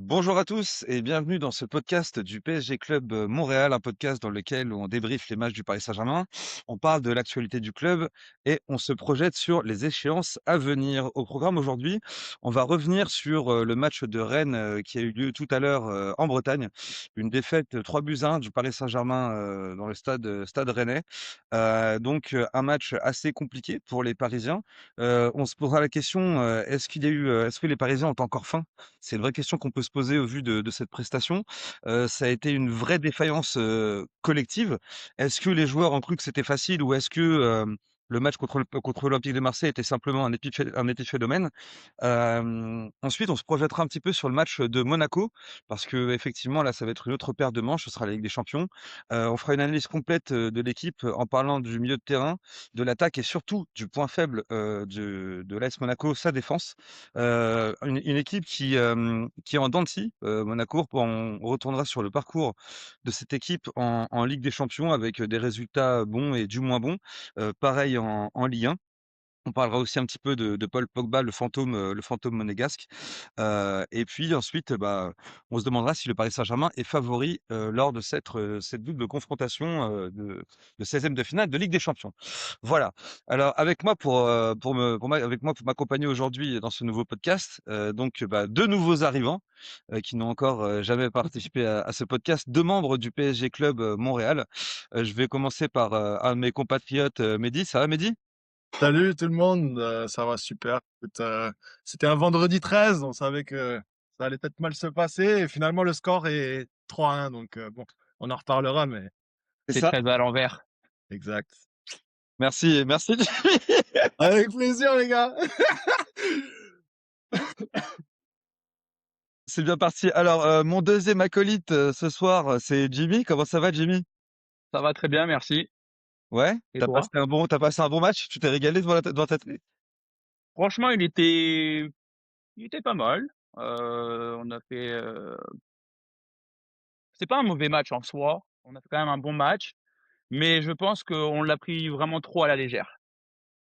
Bonjour à tous et bienvenue dans ce podcast du PSG Club Montréal, un podcast dans lequel on débriefe les matchs du Paris Saint-Germain. On parle de l'actualité du club et on se projette sur les échéances à venir. Au programme aujourd'hui, on va revenir sur le match de Rennes qui a eu lieu tout à l'heure en Bretagne. Une défaite 3-1 du Paris Saint-Germain dans le stade rennais. Un match assez compliqué pour les Parisiens. On se posera la question, est-ce que les Parisiens ont encore faim? C'est une vraie question qu'on peut se poser au vu de cette prestation. Ça a été une vraie défaillance, collective. Est-ce que les joueurs ont cru que c'était facile ou est-ce que, le match contre l'Olympique de Marseille était simplement un épiphénomène? Ensuite, on se projettera un petit peu sur le match de Monaco parce qu'effectivement, là, ça va être une autre paire de manches, ce sera la Ligue des Champions. On fera une analyse complète, de l'équipe, en parlant du milieu de terrain, de l'attaque et surtout du point faible, de l'AS Monaco, sa défense. Une équipe qui est en dents de scie, Monaco. On retournera sur le parcours de cette équipe en Ligue des Champions avec, des résultats bons et du moins bons. Pareil en Ligue 1. On parlera aussi un petit peu de Paul Pogba, le fantôme monégasque. Et puis ensuite, on se demandera si le Paris Saint-Germain est favori, lors de cette double confrontation, de 16e de finale de Ligue des Champions. Voilà. Alors avec moi pour m'accompagner aujourd'hui dans ce nouveau podcast, 2 nouveaux arrivants, qui n'ont encore, jamais participé à ce podcast, 2 membres du PSG Club, Montréal. Je vais commencer par, un de mes compatriotes, Mehdi. Ça va Mehdi? Salut tout le monde, ça va super. Écoute, c'était un vendredi 13, on savait que ça allait peut-être mal se passer et finalement le score est 3-1 donc bon, on en reparlera mais C'est C'est ça? 13 à l'envers. exact. Merci. Avec plaisir les gars! C'est bien parti. Alors, mon deuxième acolyte, ce soir, c'est Jimmy. Comment ça va Jimmy? Ça va très bien, merci. Ouais? Et toi? T'as passé un bon match? Tu t'es régalé devant ta télé? Franchement, il était pas mal. On a fait, c'est pas un mauvais match en soi. On a fait quand même un bon match, mais je pense qu'on l'a pris vraiment trop à la légère.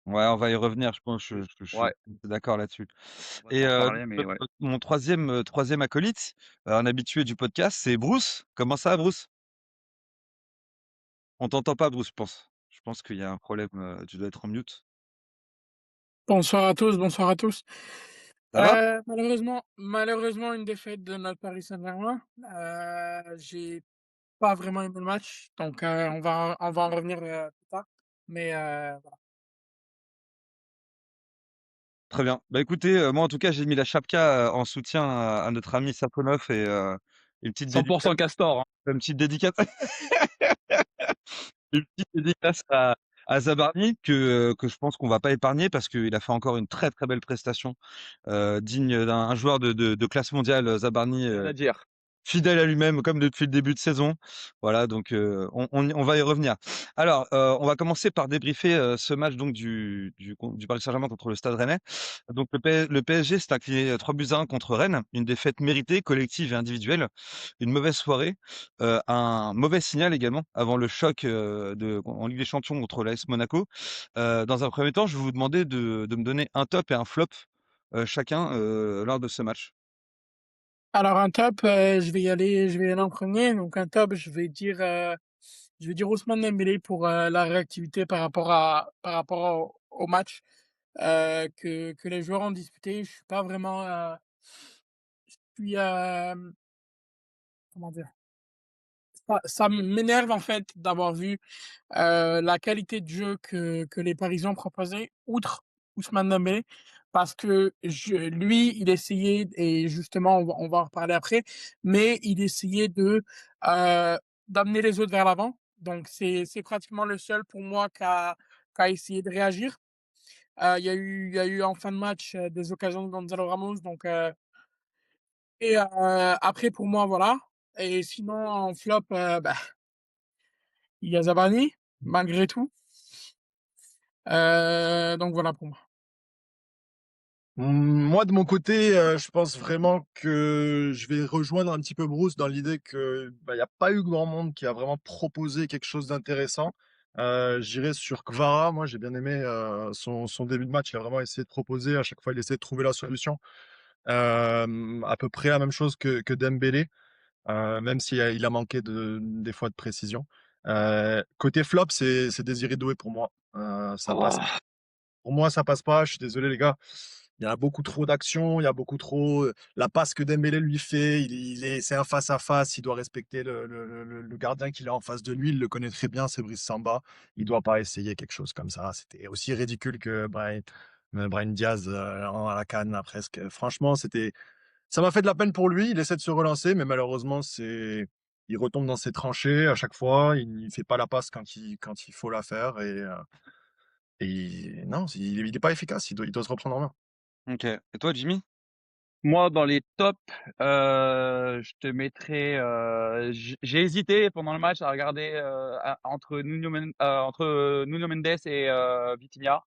Ouais, on va y revenir, je pense, je suis Ouais, d'accord là-dessus. on va Et s'en parler, mais ouais. mon 3e acolyte, un habitué du podcast, c'est Bruce. Comment ça Bruce? On t'entend pas Bruce, je pense. Je pense qu'il y a un problème, tu dois être en mute. Bonsoir à tous, bonsoir à tous. Ça va? Malheureusement une défaite de notre Paris Saint-Germain. J'ai pas vraiment aimé le match, donc on va en revenir, plus tard. Mais, voilà. Très bien. Bah, écoutez, moi en tout cas, j'ai mis la chapka, en soutien à notre ami Safonov et une petite dédicace 100% Castor, hein. une petite dédicace une petite dédicace à Zabarni que je pense qu'on va pas épargner parce qu'il a fait encore une très, très belle prestation, digne d'un joueur de classe mondiale, Zabarni, Rien à dire. fidèle à lui-même comme depuis le début de saison. Voilà, donc on va y revenir. Alors, on va commencer par débriefer, ce match donc du Paris Saint-Germain contre le Stade Rennais. Donc le PSG s'est incliné 3-1 contre Rennes, une défaite méritée, collective et individuelle. Une mauvaise soirée, un mauvais signal également avant le choc, en Ligue des Champions contre l'AS Monaco. Dans un premier temps, je vais vous demander de me donner un top et un flop, chacun, lors de ce match. Alors un top, je vais y aller en premier. Donc un top, je vais dire Ousmane Dembélé pour, la réactivité par rapport au match, que les joueurs ont disputé. Je suis pas vraiment, je suis, comment dire? Ça m'énerve en fait d'avoir vu, la qualité de jeu que les Parisiens proposaient, outre Ousmane Dembélé, parce que lui, il essayait et justement on va en reparler après, mais il essayait heu, d'amener les autres vers l'avant. Donc c'est pratiquement le seul pour moi qui a essayé de réagir. Il y a eu en fin de match, des occasions de Gonzalo Ramos après pour moi voilà. Et sinon en flop, il y a Zabarni, malgré tout. Donc voilà pour moi. Moi de mon côté, je pense vraiment que je vais rejoindre un petit peu Bruce dans l'idée que, il y a pas eu grand monde qui a vraiment proposé quelque chose d'intéressant. J'irai sur Kvara. Moi j'ai bien aimé, son début de match. Il a vraiment essayé de proposer, à chaque fois il essayait de trouver la solution. À peu près la même chose que Dembélé, même s'il a il a manqué des fois de précision. Côté flop, c'est Désiré Doué pour moi. Ça passe Oh! Pour moi, ça passe pas. Je suis désolé, les gars. Il y a beaucoup trop d'actions, il y a beaucoup trop. La passe que Dembélé lui fait, c'est un face à face. Il doit respecter le gardien qu'il a en face de lui. Il le connaît très bien, c'est Brice Samba. Il doit pas essayer quelque chose comme ça. C'était aussi ridicule que Brahim Diaz à la canne, là, presque. Franchement, ça m'a fait de la peine pour lui. Il essaie de se relancer, mais malheureusement, il retombe dans ses tranchées à chaque fois. Il ne fait pas la passe quand il faut la faire. Non, il est pas efficace, il doit se reprendre en main. OK. Et toi, Jimmy? Moi, dans les tops, je te mettrais, j'ai hésité pendant le match à regarder, entre Nuno Mendes et Vitinha.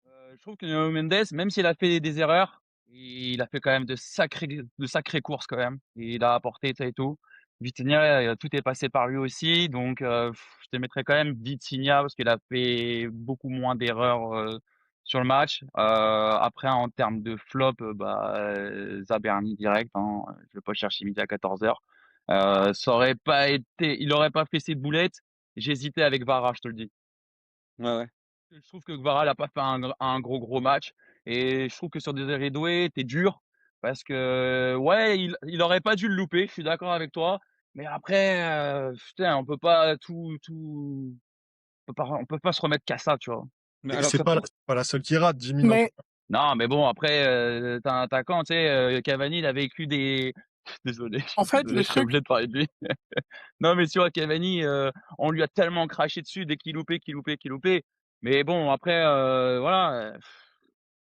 Je trouve que Nuno Mendes, même s'il a fait des erreurs, il a fait quand même de sacrées courses quand même. Il a apporté ça et tout. Vitinha, tout est passé par lui aussi, donc je te mettrais quand même Vitinha parce qu'il a fait beaucoup moins d'erreurs, sur le match. Après en termes de flop, Zaberni direct, hein, je vais pas chercher midi à 14h. Ça aurait pas été il aurait pas fait ses boulettes. J'hésitais avec Vara, je te le dis. Ouais, ouais. Je trouve que Kvara a pas fait un gros match et je trouve que sur Désiré Doué, tu es dur parce que ouais, il aurait pas dû le louper, je suis d'accord avec toi. Mais après, putain, on peut pas se remettre qu'à ça, tu vois? Mais Et alors c'est pas la seule qui rate, Jimmy non plus. Mais Non, mais bon après, tu un attaquant, tu sais, Cavani, il a vécu des désolé, je en suis fait, désolé, le je suis truc, obligé de parler de lui. Non, mais tu vois, Cavani, on lui a tellement craché dessus dès qu'il loupait. Mais bon après, voilà,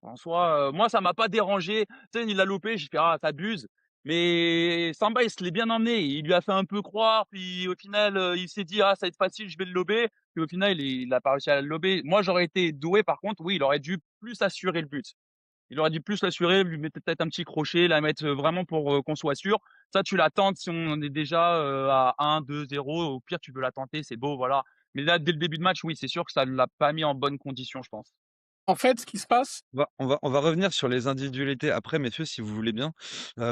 en soi, moi ça m'a pas dérangé. Tu sais, il l'a loupé, j'ai fait: «Ah, tu abuses». Mais Samba, il se l'est bien emmené. Il lui a fait un peu croire, puis au final, il s'est dit: «Ah, ça va être facile, je vais le lober». Puis au final, il a pas réussi à le lober. Moi, j'aurais été Doué par contre, oui, il aurait dû plus assurer le but. Il aurait dû plus l'assurer, lui mettre peut-être un petit crochet, la mettre, vraiment pour, qu'on soit sûr. Ça, tu la tentes si on est déjà, à 1-2-0. Au pire, tu peux la tenter, c'est beau, voilà. Mais là, dès le début de match, oui, c'est sûr que ça ne l'a pas mis en bonne condition, je pense. en fait, ce qui se passe, On va revenir sur les individualités après, messieurs, si vous voulez bien.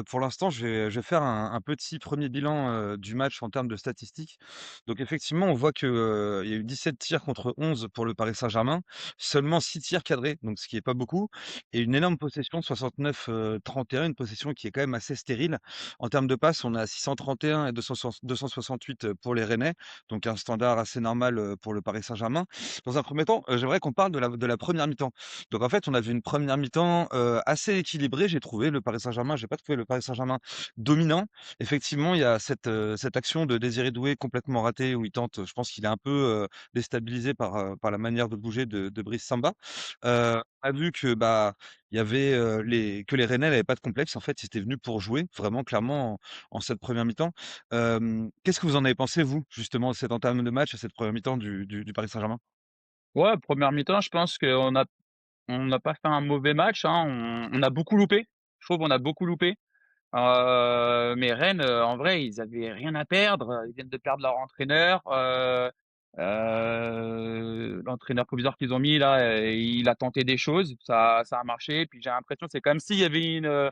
Pour l'instant, je vais faire un petit premier bilan, du match en termes de statistiques. Donc effectivement, on voit que, il y a eu 17 tirs contre 11 pour le Paris Saint-Germain, seulement 6 tirs cadrés, donc ce qui est pas beaucoup et une énorme possession, 69, 31, une possession qui est quand même assez stérile. En termes de passes, on est à 631 et 268, pour les Rennais, donc un standard assez normal, pour le Paris Saint-Germain. Dans un premier temps, j'aimerais qu'on parle de la première mi-temps. Donc en fait, on avait une première mi-temps, assez équilibrée, j'ai trouvé. Le Paris Saint-Germain j'ai pas trouvé le Paris Saint-Germain dominant. Effectivement, il y a cette action de Désiré Doué complètement ratée où il tente, je pense qu'il est un peu, déstabilisé par la manière de bouger de Brice Samba. On a vu que, bah, il y avait, les Rennais n'avaient pas de complexe. En fait, ils étaient venus pour jouer, vraiment clairement en cette première mi-temps. Qu'est-ce que vous en avez pensé vous, justement, de cette entame de match, à cette première mi-temps du Paris Saint-Germain? Ouais, première mi-temps, je pense qu'on n'a pas fait un mauvais match, hein. On a beaucoup loupé. Je trouve qu'on a beaucoup loupé. Mais Rennes, en vrai, ils avaient rien à perdre. Ils viennent de perdre leur entraîneur. L'entraîneur provisoire qu'ils ont mis là, il a tenté des choses. Ça a marché. Puis j'ai l'impression, c'est comme s'il y avait une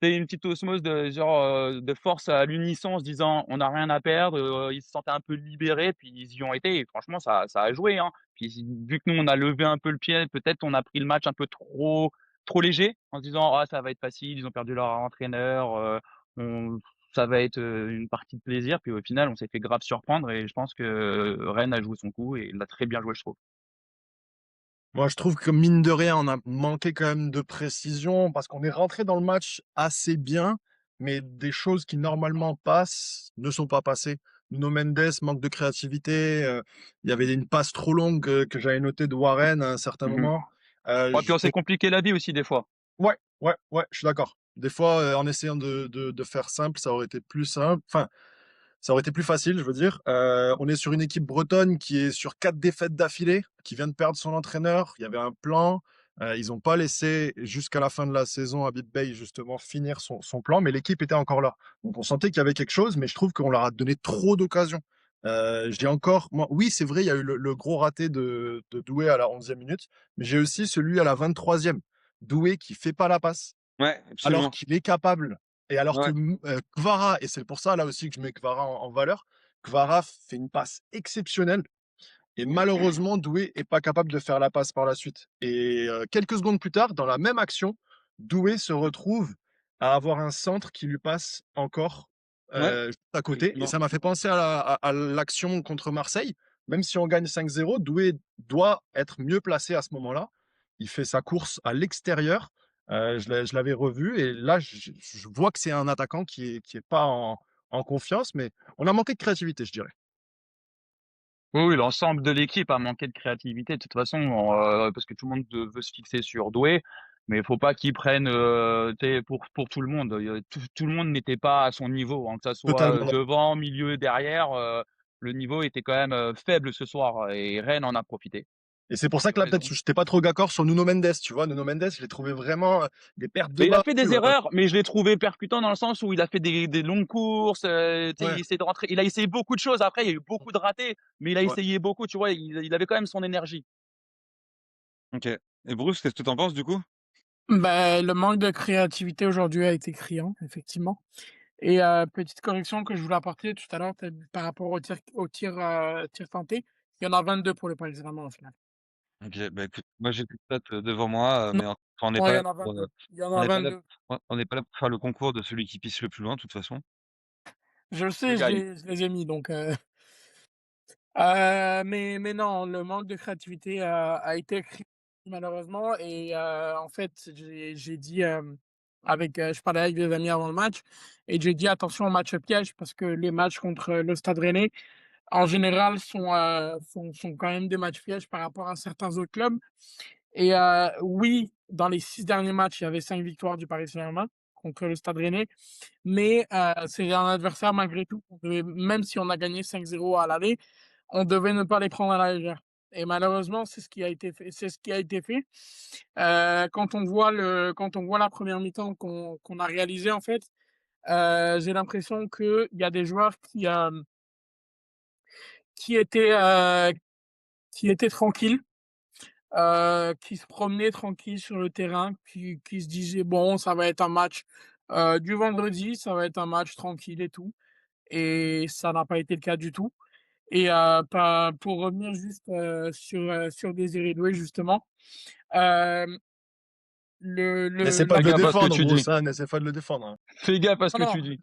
petite osmose de genre, de force à l'unisson en se disant: «On n'a rien à perdre», ils se sentaient un peu libérés, puis ils y ont été et franchement ça a joué, hein. Puis vu que nous on a levé un peu le pied, peut-être on a pris le match un peu trop léger en se disant: «Ah ça va être facile, ils ont perdu leur entraîneur, on ça va être, une partie de plaisir». Puis au final, on s'est fait grave surprendre et je pense que, Rennes a joué son coup et il l'a très bien joué, je trouve. Moi, je trouve que mine de rien, on a manqué quand même de précision parce qu'on est rentré dans le match assez bien, mais des choses qui normalement passent ne sont pas passées. Nuno Mendes manque de créativité. Il y avait une passe trop longue que j'avais notée de Warren à un certain Mmh. moment. Ouais, puis Je on s'est compliqué la vie aussi des fois. Ouais, ouais, ouais, je suis d'accord. Des fois, en essayant de faire simple, ça aurait été plus simple. Enfin, ça aurait été plus facile, je veux dire. On est sur une équipe bretonne qui est sur 4 défaites d'affilée, qui vient de perdre son entraîneur. Il y avait un plan. Ils n'ont pas laissé jusqu'à la fin de la saison Habib Beye justement finir son plan, mais l'équipe était encore là. Donc on sentait qu'il y avait quelque chose, mais je trouve qu'on leur a donné trop d'occasions. J'ai encore, moi, oui, c'est vrai, il y a eu le gros raté de Doué à la 11e minute, mais j'ai aussi celui à la 23e. Doué qui fait pas la passe. Ouais, alors absolument. qu'il est capable et alors que Ouais, Kvara et c'est pour ça là aussi que je mets Kvara en valeur. Kvara fait une passe exceptionnelle et malheureusement, Doué est pas capable de faire la passe par la suite. Et quelques secondes plus tard, dans la même action, Doué se retrouve à avoir un centre qui lui passe encore ouais, juste à côté. Et effectivement. ça m'a fait penser à l'action contre Marseille. Même si on gagne 5-0, Doué doit être mieux placé à ce moment-là. Il fait sa course à l'extérieur. Je l'avais revu et là, je vois que c'est un attaquant qui est pas en confiance, mais on a manqué de créativité, je dirais. Oui, oui, l'ensemble de l'équipe a manqué de créativité de toute façon, parce que tout le monde veut se fixer sur Doué, mais il faut pas qu'ils prennent tu sais, pour tout le monde. Tout le monde n'était pas à son niveau, hein, que ça soit Totalement. devant, milieu, derrière. Le niveau était quand même faible ce soir et Rennes en a profité. Et c'est pour Tu ça as que là, peut-être, raison. je n'étais pas trop d'accord sur Nuno Mendes, tu vois. Nuno Mendes, je l'ai trouvé vraiment des pertes de Mais il a balles. fait des erreurs, mais je l'ai trouvé percutant dans le sens où il a fait des longues courses, tu sais, Ouais, il essaie de rentrer. Il a essayé beaucoup de choses. Après, il y a eu beaucoup de ratés, mais il a ouais. essayé beaucoup, tu vois. Il avait quand même son énergie. OK. Et Bruce, qu'est-ce que tu en penses du coup? Ben, le manque de créativité aujourd'hui a été criant, effectivement. Et petite correction que je voulais apporter tout à l'heure, par rapport au tir tenté, il y en a 22 pour le Paris Saint-Germain, au final. OK, bah, écoute, moi j'ai plus de stats, devant moi, Non, mais on n'est non, il pas y là en a pour, 22. Il y en on a n'est pas là 22. on n'est pas là pour faire le concours de celui qui pisse le plus loin, de toute façon. Je le Je sais, gagne. je les ai mis donc mais non, le manque de créativité a été criant malheureusement et en fait, j'ai dit, je parlais avec des amis avant le match et j'ai dit: «Attention au match piège» parce que les matchs contre le Stade Rennais, en général, sont quand même des matchs pièges par rapport à certains autres clubs et oui, dans les 6 derniers matchs, il y avait 5 victoires du Paris Saint-Germain contre le Stade Rennais, mais c'est un adversaire malgré tout qu'on devait même si on a gagné 5-0 à l'aller, on devait ne pas les prendre à la légère et malheureusement, c'est ce qui a été fait. Quand on voit la première mi-temps qu'on a réalisée, en fait, j'ai l'impression qu'il y a des joueurs qui étaient, heu, qui étaient tranquilles, qui se promenaient tranquilles sur le terrain, qui se disaient: «Bon, ça va être un match, du vendredi, ça va être un match tranquille et tout» et ça n'a pas été le cas du tout et pas pour revenir juste, sur Désiré Doué justement, hem, N'essaie pas Fais de le gaffe à ce que défendre, tu dis. Bruce, hein, n'essaie pas de le défendre, hein. Fais gaffe à ce non, que non, tu dis.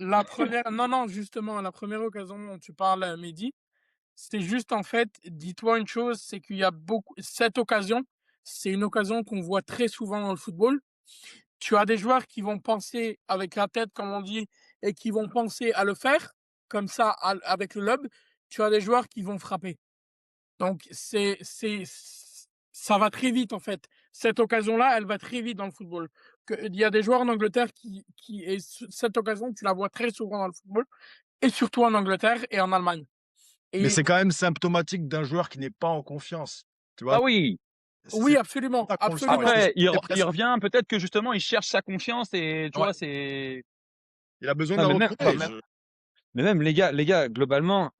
non, justement, la première occasion dont tu parles, Mehdi, c'est juste en fait, dis-toi une chose, c'est qu'il y a beaucoup cette occasion, c'est une occasion qu'on voit très souvent dans le football. Tu as des joueurs qui vont penser avec la tête, comme on dit, et qui vont penser à le faire, comme ça, avec le lob. Tu as des joueurs qui vont frapper. Donc ça va très vite en fait. Cette occasion-là, elle va très vite dans le football. Il y a des joueurs en Angleterre qui et cette occasion, tu la vois très souvent dans le football et surtout en Angleterre et en Allemagne Mais et c'est quand même symptomatique d'un joueur qui n'est pas en confiance, tu vois? Ah oui. C'est oui, pour absolument, ça qu'on le sent absolument. et Après, c'est il presque revient, peut-être que justement, il cherche sa confiance et tu ouais, vois, c'est. il a besoin de Non, la mais même retrouver. mais même les gars, globalement,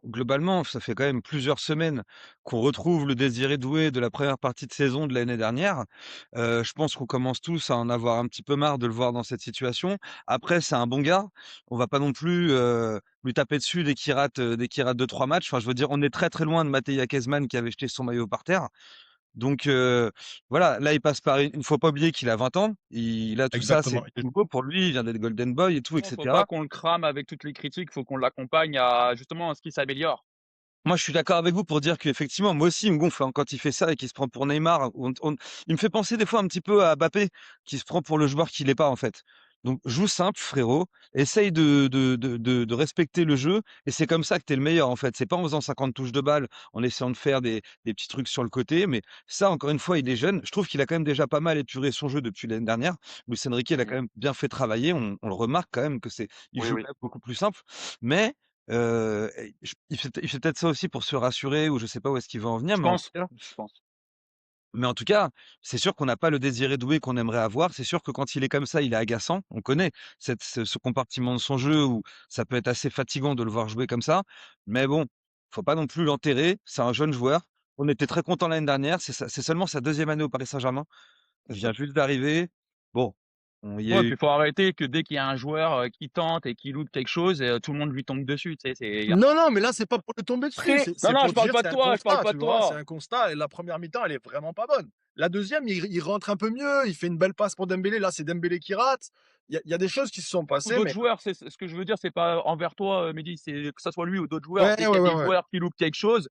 ça fait quand même plusieurs semaines qu'on retrouve le Désiré Doué de la première partie de saison de l'année dernière. Je pense qu'on commence tous à en avoir un petit peu marre de le voir dans cette situation. Après, c'est un bon gars. On va pas non plus, lui taper dessus dès qu'il rate 2-3 matchs. Enfin, je veux dire, on est très, très loin de Matej Kezman qui avait jeté son maillot par terre. Donc voilà, là, il passe par une faut pas oublier qu'il a 20 ans. Il a tout ça, c'est Exactement. tout nouveau pour lui. Il vient d'être golden boy et tout, et Non, faut pas cetera. qu'on le crame avec toutes les critiques, faut qu'on l'accompagne à justement à ce qu'il s'améliore. Moi, je suis d'accord avec vous pour dire qu'effectivement, moi aussi, il me gonfle, hein, quand il fait ça et qu'il se prend pour Neymar. Il me fait penser des fois un petit peu à Mbappé, qui se prend pour le joueur qu'il est pas, en fait. Donc, joue simple, frérot. Essaye de respecter le jeu. Et c'est comme ça que tu es le meilleur, en fait. C'est pas en faisant 50 touches de balle, en essayant de faire des petits trucs sur le côté. Mais ça, encore une fois, il est jeune. Je trouve qu'il a quand même déjà pas mal épuré son jeu depuis l'année dernière. Luis Enrique, il a Mmh. quand même bien fait travailler. On le remarque quand même il Oui, joue oui. quand même beaucoup plus simple. Mais et il fait peut-être ça aussi pour se rassurer ou je sais pas où est-ce qu'il veut en venir, Je pense, je pense. mais en tout cas, c'est sûr qu'on n'a pas le Désiré Doué qu'on aimerait avoir. C'est sûr que quand il est comme ça, il est agaçant. On connaît ce compartiment de son jeu où ça peut être assez fatigant de le voir jouer comme ça. Mais bon, faut pas non plus l'enterrer. C'est un jeune joueur. On était très contents l'année dernière. C'est seulement sa deuxième année au Paris Saint-Germain. Il vient juste d'arriver. Bon, Il y a Ouais, eu puis faut arrêter que dès qu'il y a un joueur, qui tente et qui loupe quelque chose, tout le monde lui tombe dessus, tu sais? Non, non, mais là, c'est pas pour lui tomber dessus, Après, Non, c'est non, pour je parle dire pas c'est de un toi, je parle constat, pas tu de vois? C'est toi. un constat et la première mi-temps, elle est vraiment pas bonne. La deuxième, il rentre un peu mieux, il fait une belle passe pour Dembélé, là, c'est Dembélé qui rate. Il y a des choses qui se sont Ou passées, d'autres mais joueurs, c'est ce que je veux dire, c'est pas envers toi, Mehdi, c'est que ça soit lui ou d'autres joueurs. ouais, Dès ouais, qu'il y a ouais, des ouais. joueurs qui loupent quelque chose,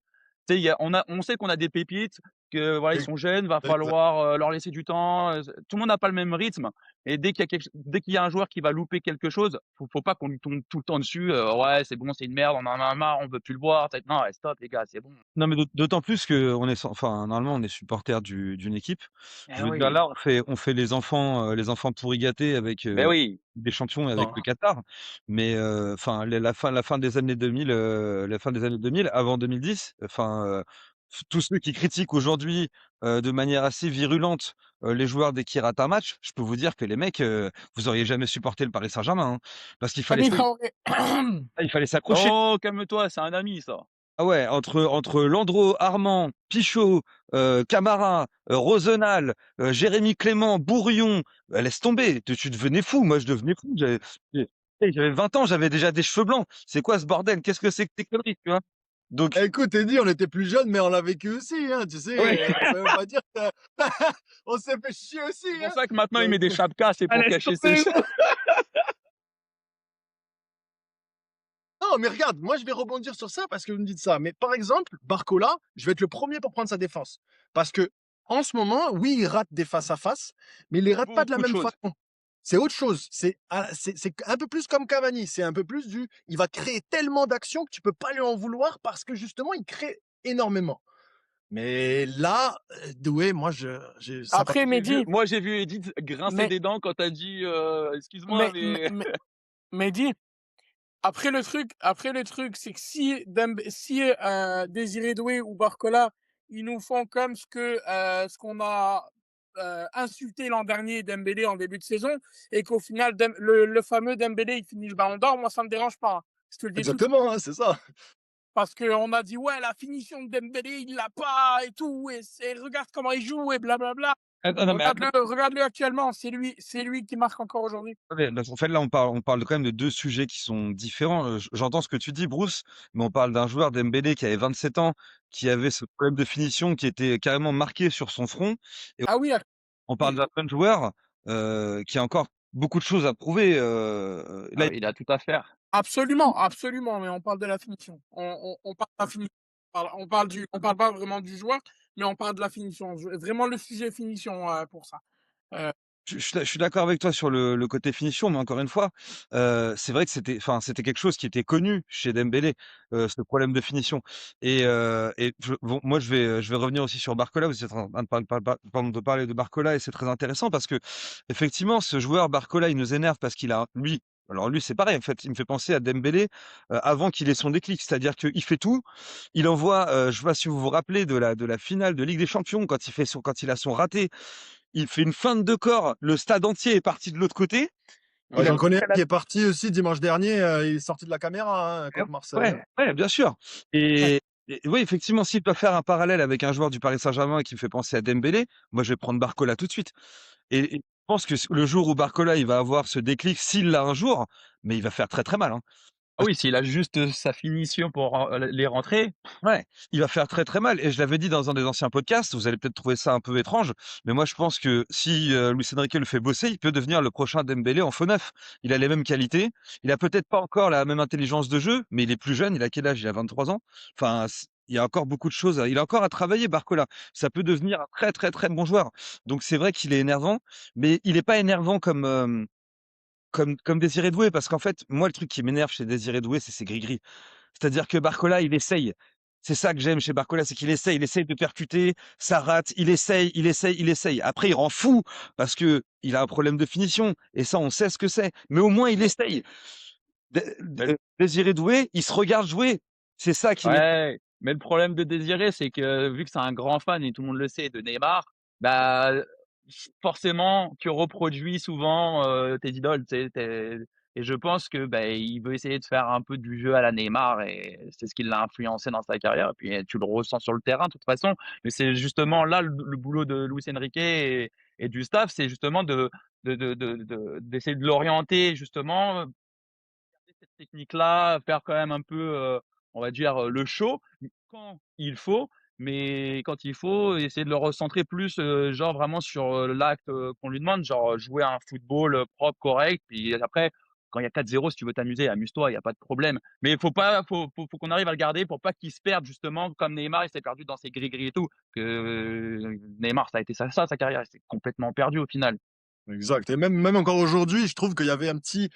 tu sais, on sait qu'on a des pépites, que voilà, ils Ex sont jeunes, va exact. falloir, leur laisser du temps, tout le monde n'a pas le même rythme et dès qu'il y a un joueur qui va louper quelque chose, faut pas qu'on lui tombe tout le temps dessus, «Ouais, c'est bon, c'est une merde, on en a marre, on veut plus le voir». Non, ouais, stop les gars, c'est bon. non, mais d'autant plus qu'on est enfin, normalement, on est supporter d'une équipe. Eh Je veux dire, oui, là, on fait les enfants pourris gâtés avec, beh oui. des champions et avec Non, le Qatar. Mais, enfin, la fin des années 2000, la fin des années 2000, avant 2010, enfin, tous ceux qui critiquent aujourd'hui, de manière assez virulente, les joueurs dès qu'ils ratent un match, je peux vous dire que les mecs, vous auriez jamais supporté le Paris Saint-Germain, hein. Parce qu'il fallait Amine s'ac Traoré. il fallait s'accrocher. Oh, calme-toi, c'est un ami ça. Ah ouais, entre Landreau, Armand, Pichot, Camara, Rosenal, Jérémy Clément, Bourion, laisse tomber, tu devenais fou. Moi, je devenais fou. J'avais 20 ans, j'avais déjà des cheveux blancs. C'est quoi ce bordel? Qu'est-ce que c'est que tes conneries, tu vois? Donc écoute, Eddy, on était plus jeunes, mais on l'a vécu aussi, hein, tu ouais, sais? Ça veut pas dire que on s'est fait chier aussi, C'est pour hein? ça que maintenant il met Donc des chapkas, c'est ah pour laisse cacher ses tomber! non, mais regarde, moi, je vais rebondir sur ça parce que vous me dites ça. Mais par exemple, Barcola, je vais être le premier pour prendre sa défense. Parce que en ce moment, oui, il rate des face à face, mais il les rate pas de la beaucoup de même choses. façon. C'est autre chose. C'est un peu plus comme Cavani. C'est un peu plus il va créer tellement d'actions que tu peux pas lui en vouloir parce que justement, il crée énormément. Mais là, Doué, moi, ça va. Après, Mehdi, J'ai vu Edith grincer mais, des dents quand tu as dit, «Excuse-moi, mais, mais, mais» mais- Mehdi, après le truc, c'est que si Désiré Doué ou Barcola, ils nous font comme ce qu'on a insulté l'an dernier Dembélé en début de saison, et qu'au final, le fameux Dembélé, il finit le ballon d'or, moi, ça me dérange pas, hein. Je te le dis tout de suite. Exactement, hein, c'est ça. Parce qu'on a dit, ouais, la finition de Dembélé, il l'a pas, et tout, regarde comment il joue, et blablabla. Ah non, mais Regarde-le actuellement, c'est lui qui marque encore aujourd'hui. attendez, parce qu'en fait, là, on parle quand même de 2 sujets qui sont différents. J'entends ce que tu dis, Bruce, mais on parle d'un joueur, Dembélé, qui avait 27 ans, qui avait ce problème de finition qui était carrément marqué sur son front. Et Ah oui, on parle oui, d'un jeune joueur, qui a encore beaucoup de choses à prouver. ah Là, oui, il a tout à faire. absolument, absolument, mais on parle de la finition. On parle de la finition. On parle pas vraiment du joueur, mais on parle de la finition. Vraiment le sujet finition, pour ça. Euh, je suis d'accord avec toi sur le côté finition, mais encore une fois, c'est vrai que c'était quelque chose qui était connu chez Dembélé, ce problème de finition. Et bon, moi, je vais revenir aussi sur Barcola. Vous êtes en train de parler de Barcola et c'est très intéressant parce que effectivement, ce joueur Barcola, il nous énerve parce qu'il a, lui, alors lui, c'est pareil, en fait, il me fait penser à Dembélé avant qu'il ait son déclic. C'est-à-dire qu'il fait tout. Il envoie, je sais pas si vous vous rappelez de la finale de Ligue des Champions quand il a son raté, il fait une feinte de corps, le stade entier est parti de l'autre côté. Moi, Il a j'en Oui. connais un qui est parti aussi dimanche dernier, il est sorti de la caméra, hein, Ouais, contre Marseille, hein. ouais, ouais, bien sûr. ouais. Et oui, effectivement, s'il doit faire un parallèle avec un joueur du Paris Saint-Germain qui me fait penser à Dembélé, moi, je vais prendre Barcola tout de suite. Et je pense que le jour où Barcola, il va avoir ce déclic, s'il l'a un jour, mais il va faire très, très mal, hein. Ah oui, s'il a juste, sa finition pour les rentrer, Ouais, il va faire très, très mal et je l'avais dit dans un des anciens podcasts, vous allez peut-être trouver ça un peu étrange, mais moi je pense que si, Luis Enrique le fait bosser, il peut devenir le prochain Dembélé en faux neuf. Il a les mêmes qualités, il a peut-être pas encore la même intelligence de jeu, mais il est plus jeune, il a quel âge? Il a 23 ans. Enfin, il y a encore beaucoup de choses il a encore à travailler Barcola. Ça peut devenir un très, très, très bon joueur. Donc c'est vrai qu'il est énervant, mais il est pas énervant comme Désiré Doué parce qu'en fait, moi le truc qui m'énerve chez Désiré Doué, c'est ses gris-gris. C'est-à-dire que Barcola, il essaye. C'est ça que j'aime chez Barcola, c'est qu'il essaye de percuter, ça rate, il essaye, il essaye, il essaye. Après, il rend fou parce que il a un problème de finition et ça, on sait ce que c'est. Mais au moins, il essaye. mais le Désiré Doué, il se regarde jouer. C'est ça qui m'énerve. ouais, mais le problème de Désiré, c'est que vu que c'est un grand fan et tout le monde le sait de Neymar, bah, forcément tu reproduis souvent, tes idoles, tu sais? Et je pense que, bah, il veut essayer de faire un peu du jeu à la Neymar et c'est ce qui l'a influencé dans sa carrière et puis, tu le ressens sur le terrain de toute façon. Mais c'est justement là le boulot de Luis Enrique et et du staff, c'est justement d'essayer de l'orienter justement, cette technique-là, faire quand même un peu, on va dire, le show, quand il faut, mais quand il faut, essayer de le recentrer plus, genre vraiment sur, l'acte, qu'on lui demande, genre, jouer à un football, propre, correct, puis après, quand il y a 4-0, si tu veux t'amuser, amuse-toi, il y a pas de problème. Mais il faut pas faut qu'on arrive à le garder pour pas qu'il se perde justement comme Neymar, il s'est perdu dans ses gris-gris et tout, que Neymar, ça a été ça sa carrière, il s'est complètement perdu au final. Exact, et même encore aujourd'hui, je trouve qu'il y avait un petit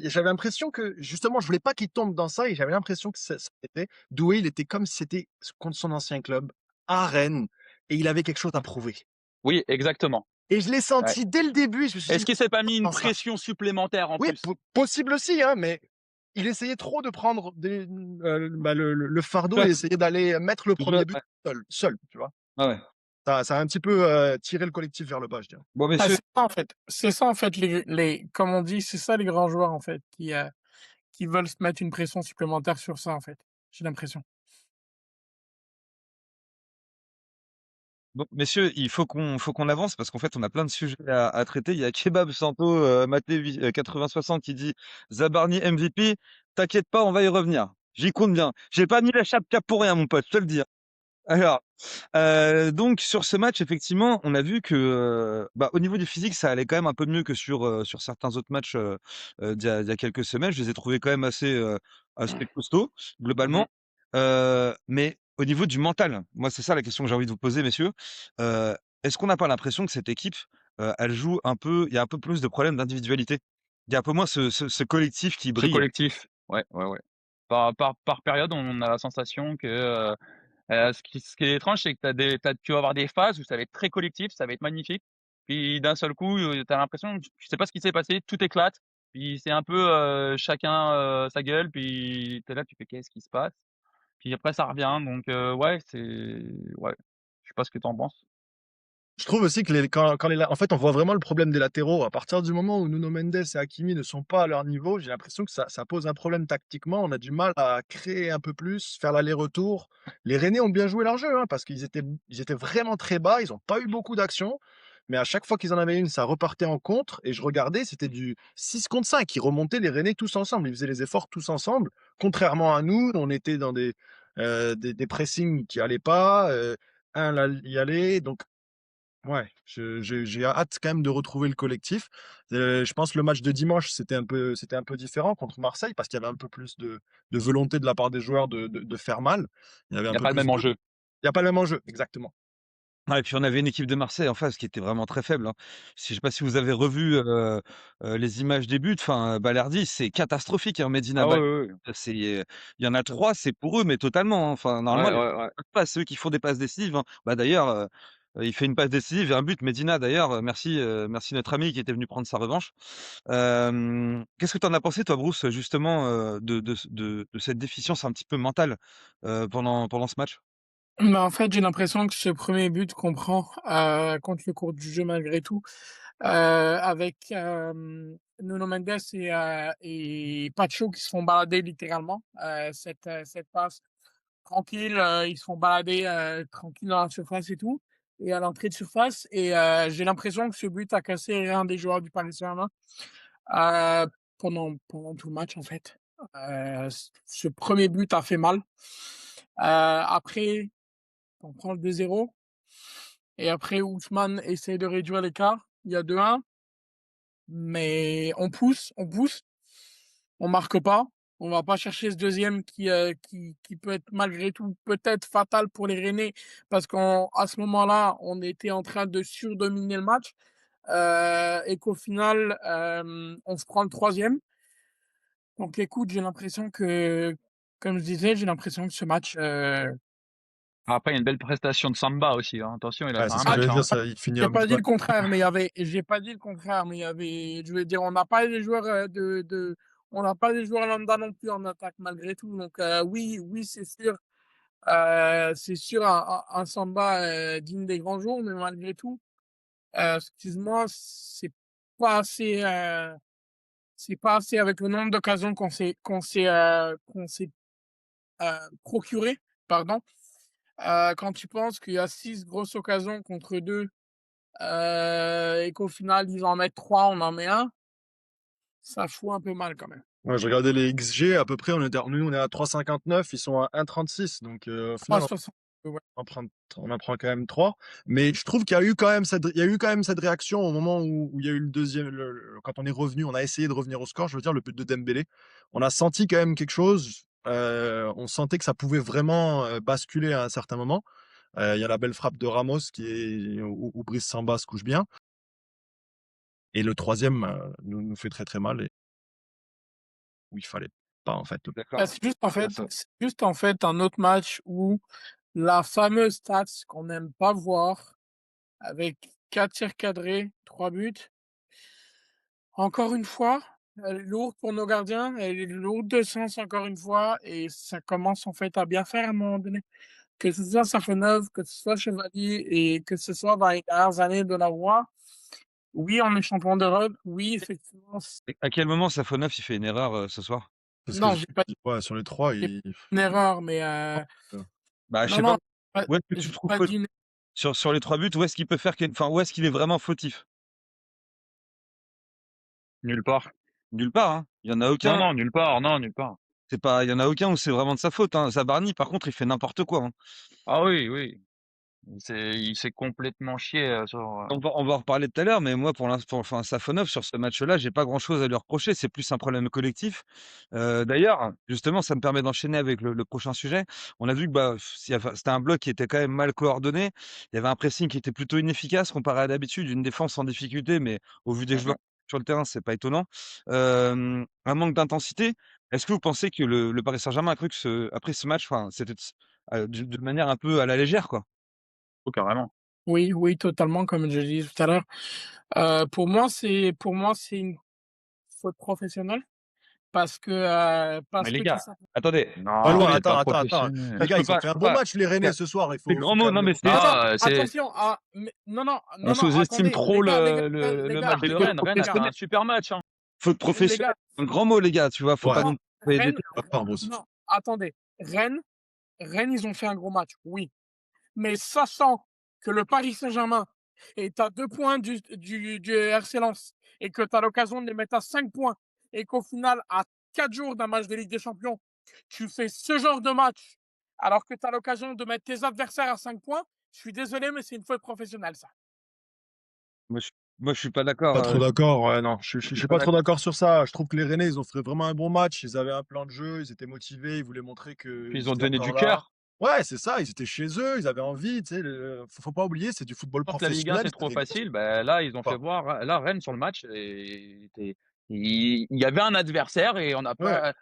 j'avais l'impression que justement, je voulais pas qu'il tombe dans ça et j'avais l'impression que ça était Doué, il était comme si c'était contre son ancien club, à Rennes, et il avait quelque chose à prouver, Oui, exactement, et je l'ai ouais. senti dès le début et je me suis dit: Est-ce qu'il s'est pas mis une «Dans ça». pression supplémentaire en Oui, plus? possible aussi, hein, mais il essayait trop de prendre le fardeau et essayer d'aller mettre le Ouais, premier but seul, tu vois? ouais, ouais. Ça a un petit peu, tiré le collectif vers le bas, je dirais. Bon Ah, messieurs, c'est ça en fait. C'est ça en fait comme on dit, c'est ça les grands joueurs en fait qui veulent se mettre une pression supplémentaire sur ça en fait, j'ai l'impression. bon messieurs, il faut qu'on avance parce qu'en fait, on a plein de sujets à traiter. Il y a Kebab Santo, Maté 80-60 qui dit: «Zabarni MVP, t'inquiète pas, on va y revenir». J'y compte bien. J'ai pas mis la chape-cap pour rien mon pote, je te le dis, hein. Alors, donc sur ce match, effectivement, on a vu que, bah, au niveau du physique, ça allait quand même un peu mieux que sur certains autres matchs, d'il y a quelques semaines. Je les ai trouvés quand même assez costauds, Mmh. globalement. Mais au niveau du mental, moi, c'est ça la question que j'ai envie de vous poser, messieurs. Heu, Est-ce qu'on n'a pas l'impression que cette équipe, elle joue un peu il y a un peu plus de problèmes d'individualité? Il y a un peu moins ce collectif qui Ce brille. collectif, ouais, ouais, ouais. Par période, on a la sensation que, ce qui est étrange, c'est que tu vas avoir des phases où ça va être très collectif, ça va être magnifique. Puis d'un seul coup, tu as l'impression, tu sais pas ce qui s'est passé, tout éclate. Puis c'est un peu, chacun, sa gueule, puis tu es là, tu fais: «Qu'est-ce qui se passe?» Puis après ça revient donc ouais, ouais, je sais pas ce que tu en penses? Je trouve aussi que quand en fait, on voit vraiment le problème des latéraux. À partir du moment où Nuno Mendes et Hakimi ne sont pas à leur niveau, j'ai l'impression que ça pose un problème tactiquement. On a du mal à créer un peu plus, faire l'aller-retour. Les Rennais ont bien joué leur jeu, hein, parce qu'ils étaient vraiment très bas, ils ont pas eu beaucoup d'actions, mais à chaque fois qu'ils en avaient une, ça repartait en contre et je regardais, c'était du 6 contre 5. Ils remontaient les Rennais tous ensemble, ils faisaient les efforts tous ensemble. Contrairement à nous, on était dans des pressings qui allaient pas, un là y allait, donc ouais, j'ai hâte quand même de retrouver le collectif. Je pense que le match de dimanche, c'était un peu différent contre Marseille parce qu'il y avait un peu plus de volonté de la part des joueurs de faire mal. Il y avait Il un y a peu pas le plus même de enjeu. il y a pas le même enjeu, exactement. Ouais, et puis on avait une équipe de Marseille en face qui était vraiment très faible, hein. Si je sais pas si vous avez revu, les images des buts, enfin, Balerdi, c'est catastrophique, hein, Medina Ah ouais, Bal ouais, ouais. c'est, il y en a 3, c'est pour eux, mais totalement, hein. Enfin, normalement, Ouais, les ouais, ouais. pas ceux qui font des passes décisives, hein. Bah, d'ailleurs, il fait une passe décisive et un but, Medina d'ailleurs, merci notre ami qui était venu prendre sa revanche. Qu'est-ce que tu en as pensé toi, Bruce, justement, de cette déficience un petit peu mentale, pendant ce match? Mais en fait, j'ai l'impression que ce premier but qu'on prend, contre le cours du jeu malgré tout, avec, Nuno Mendes et Pacho qui se font balader littéralement, cette passe tranquille, ils se font balader, tranquille dans la surface et tout et à l'entrée de surface et j'ai l'impression que ce but a cassé un des joueurs du Paris Saint-Germain, pendant tout le match en fait. Ce 1er but a fait mal. Après on prend le 2-0 et après Ousmane essaie de réduire l'écart. Il y a 2-1, mais on marque pas. On va pas chercher ce deuxième qui peut être malgré tout peut-être fatal pour les Rennais parce qu'à ce moment-là, on était en train de surdominer le match et qu'au final, on se prend le troisième. Donc écoute, j'ai l'impression que, comme je disais, j'ai l'impression que ce match, Après, il y a une belle prestation de Samba aussi, hein. Attention, il a Ouais, fait c'est un ce que ah match, j'allais hein. dire, ça, il finit J'ai un but, pas dit ouais. le contraire, mais il y avait j'ai pas dit le contraire, mais il y avait je veux dire, on n'a pas des joueurs lambda non plus en attaque malgré tout. Donc, oui, oui, c'est sûr un Samba, digne des grands jours, mais malgré tout, excuse-moi, c'est pas assez avec le nombre d'occasions qu'on s'est procuré, pardon. Quand tu penses qu'il y a 6 grosses occasions contre 2. et qu'au final, ils en mettent 3, on en met un, ça fout un peu mal quand même. Ouais, je regardais les XG, à peu près, nous, on est à 3,59, ils sont à 1,36, donc au final, 3,60, ouais. on en prend quand même 3. Mais je trouve qu'il y a eu quand même cette réaction au moment où il y a eu le deuxième, quand on est revenu, on a essayé de revenir au score, je veux dire, le but de Dembélé. On a senti quand même quelque chose, on sentait que ça pouvait vraiment basculer à un certain moment. Il y a la belle frappe de Ramos où Brice Samba se couche bien. Et le troisième nous fait très très mal, et où il fallait pas, en fait. D'accord. C'est juste en fait un autre match où la fameuse stats qu'on n'aime pas voir avec 4 tirs cadrés, 3 buts. Encore une fois, elle est lourde pour nos gardiens, elle est lourde de sens encore une fois et ça commence en fait à bien faire à un moment donné. Que ce soit Safonov, que ce soit Chevalier et que ce soit dans les dernières années de la Roi. Oui, on est champion d'Europe, oui, effectivement. Et à quel moment Safonov, il fait une erreur, ce soir? Parce que Non, j'ai pas dit ouais, sur les 3, une erreur, mais Bah, je Heu sais non, pas, non, pas où est-ce que tu j'ai le trouves pas dit une sur les 3 buts, où est-ce qu'il peut faire enfin, où est-ce qu'il est vraiment fautif? Nulle part. Nulle part, hein. Il y en a Non, aucun, non, nulle part, non, nulle part. il y en a aucun où c'est vraiment de sa faute, hein. Zabarny, par contre, il fait n'importe quoi, hein. Ah oui, oui. Il s'est complètement chié, sur, On va en reparler tout à l'heure, mais moi, pour l'instant, enfin, Safonov, sur ce match-là, j'ai pas grand-chose à lui reprocher. C'est plus un problème collectif. D'ailleurs, justement, ça me permet d'enchaîner avec le prochain sujet. On a vu que bah, c'était un bloc qui était quand même mal coordonné. Il y avait un pressing qui était plutôt inefficace comparé à d'habitude, une défense en difficulté, mais au vu des mmh joueurs sur le terrain, c'est pas étonnant. Un manque d'intensité. Est-ce que vous pensez que le Paris Saint-Germain a cru que après ce match, enfin, c'était de manière un peu à la légère, quoi? Oh carrément. oui, oui, totalement, comme je disais tout à l'heure. Pour moi, c'est une faute professionnelle Mais parce les que tout gars, simplement attendez, pas non, loin, c'est pas attends. professionnel. Les Mais je gars, peux ils ont pas, fait un bon match, les Rennais, ce soir, c'est faut grand quand mot. même Non, le mais dire. non, non, C'est attention, mais non, non, on non, non, sous-estime attendez, trop les le gars, match C'est de faute Rennes. Rennes a fait professionnelle. un super match, hein. Faute les professionnelle, gars, un grand mot, les gars, tu vois? Faut Ouais, pas non, non plus envoyer des Rennes termes. pas Bruce. non, attendez, Rennes, ils ont fait un gros match, oui. Mais sachant que le Paris Saint-Germain est à 2 points du RC Lens et que tu as l'occasion de les mettre à 5 points et qu'au final, à 4 jours d'un match de Ligue des Champions, tu fais ce genre de match alors que tu as l'occasion de mettre tes adversaires à 5 points, je suis désolé, mais c'est une faute professionnelle, ça. Moi, je suis pas d'accord, Pas trop d'accord, ouais, non, je je suis suis pas pas trop d'accord. d'accord sur ça. Je trouve que les Rennais, ils ont fait vraiment un bon match. Ils avaient un plan de jeu, ils étaient motivés, ils voulaient montrer Puis qu'ils ils ont étaient donné encore du là. cœur. Ouais, c'est ça, ils étaient chez eux, ils avaient envie, tu sais, faut pas oublier, c'est du football Quand la Ligue 1, professionnel, c'est c'est trop des gros facile, bah, là, ils ont fait pas. voir là, Rennes sur le match était il y avait un adversaire et on n'a Ouais, pas Et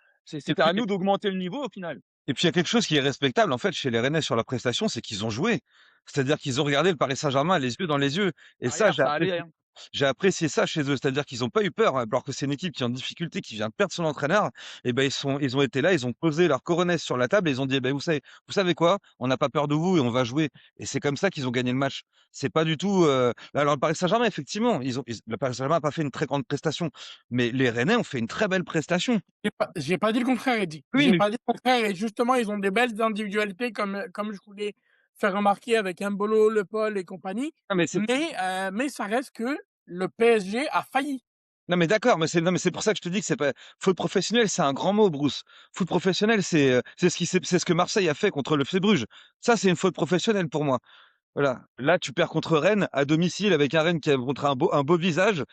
c'était puis à nous d'augmenter le niveau au final. il y a quelque chose qui est respectable, en fait, chez les Rennais sur leur prestation, c'est qu'ils ont joué. C'est-à-dire qu'ils ont regardé le Paris Saint-Germain les yeux dans les yeux et ça, Derrière, ça allait, hein. j'ai apprécié ça chez eux. C'est-à-dire qu'ils ont pas eu peur, alors que c'est une équipe qui est en difficulté, qui vient de perdre son entraîneur et ben, ils ont été là, ils ont posé leur coronets sur la table et ils ont dit: «Eh beh, vous savez quoi? On n'a pas peur de vous et on va jouer» et c'est comme ça qu'ils ont gagné le match. C'est pas du tout, alors le Paris Saint-Germain, effectivement, le Paris Saint-Germain a pas fait une très grande prestation, mais les Rennais ont fait une très belle prestation. J'ai pas dit le contraire, Eddy. Oui, J'ai mais pas dit le contraire et justement, ils ont des belles individualités comme je voulais faire remarquer avec Embolo, Le Paul et compagnie, non, mais c'est mais ça reste que le PSG a failli. Non mais d'accord, mais c'est pour ça que je te dis que c'est pas faute professionnelle, c'est un grand mot, Bruce. Faute professionnelle, c'est ce que Marseille a fait contre le FC Bruges. Ça, c'est une faute professionnelle pour moi. Voilà. Là, tu perds contre Rennes à domicile avec un Rennes qui a montré un beau visage.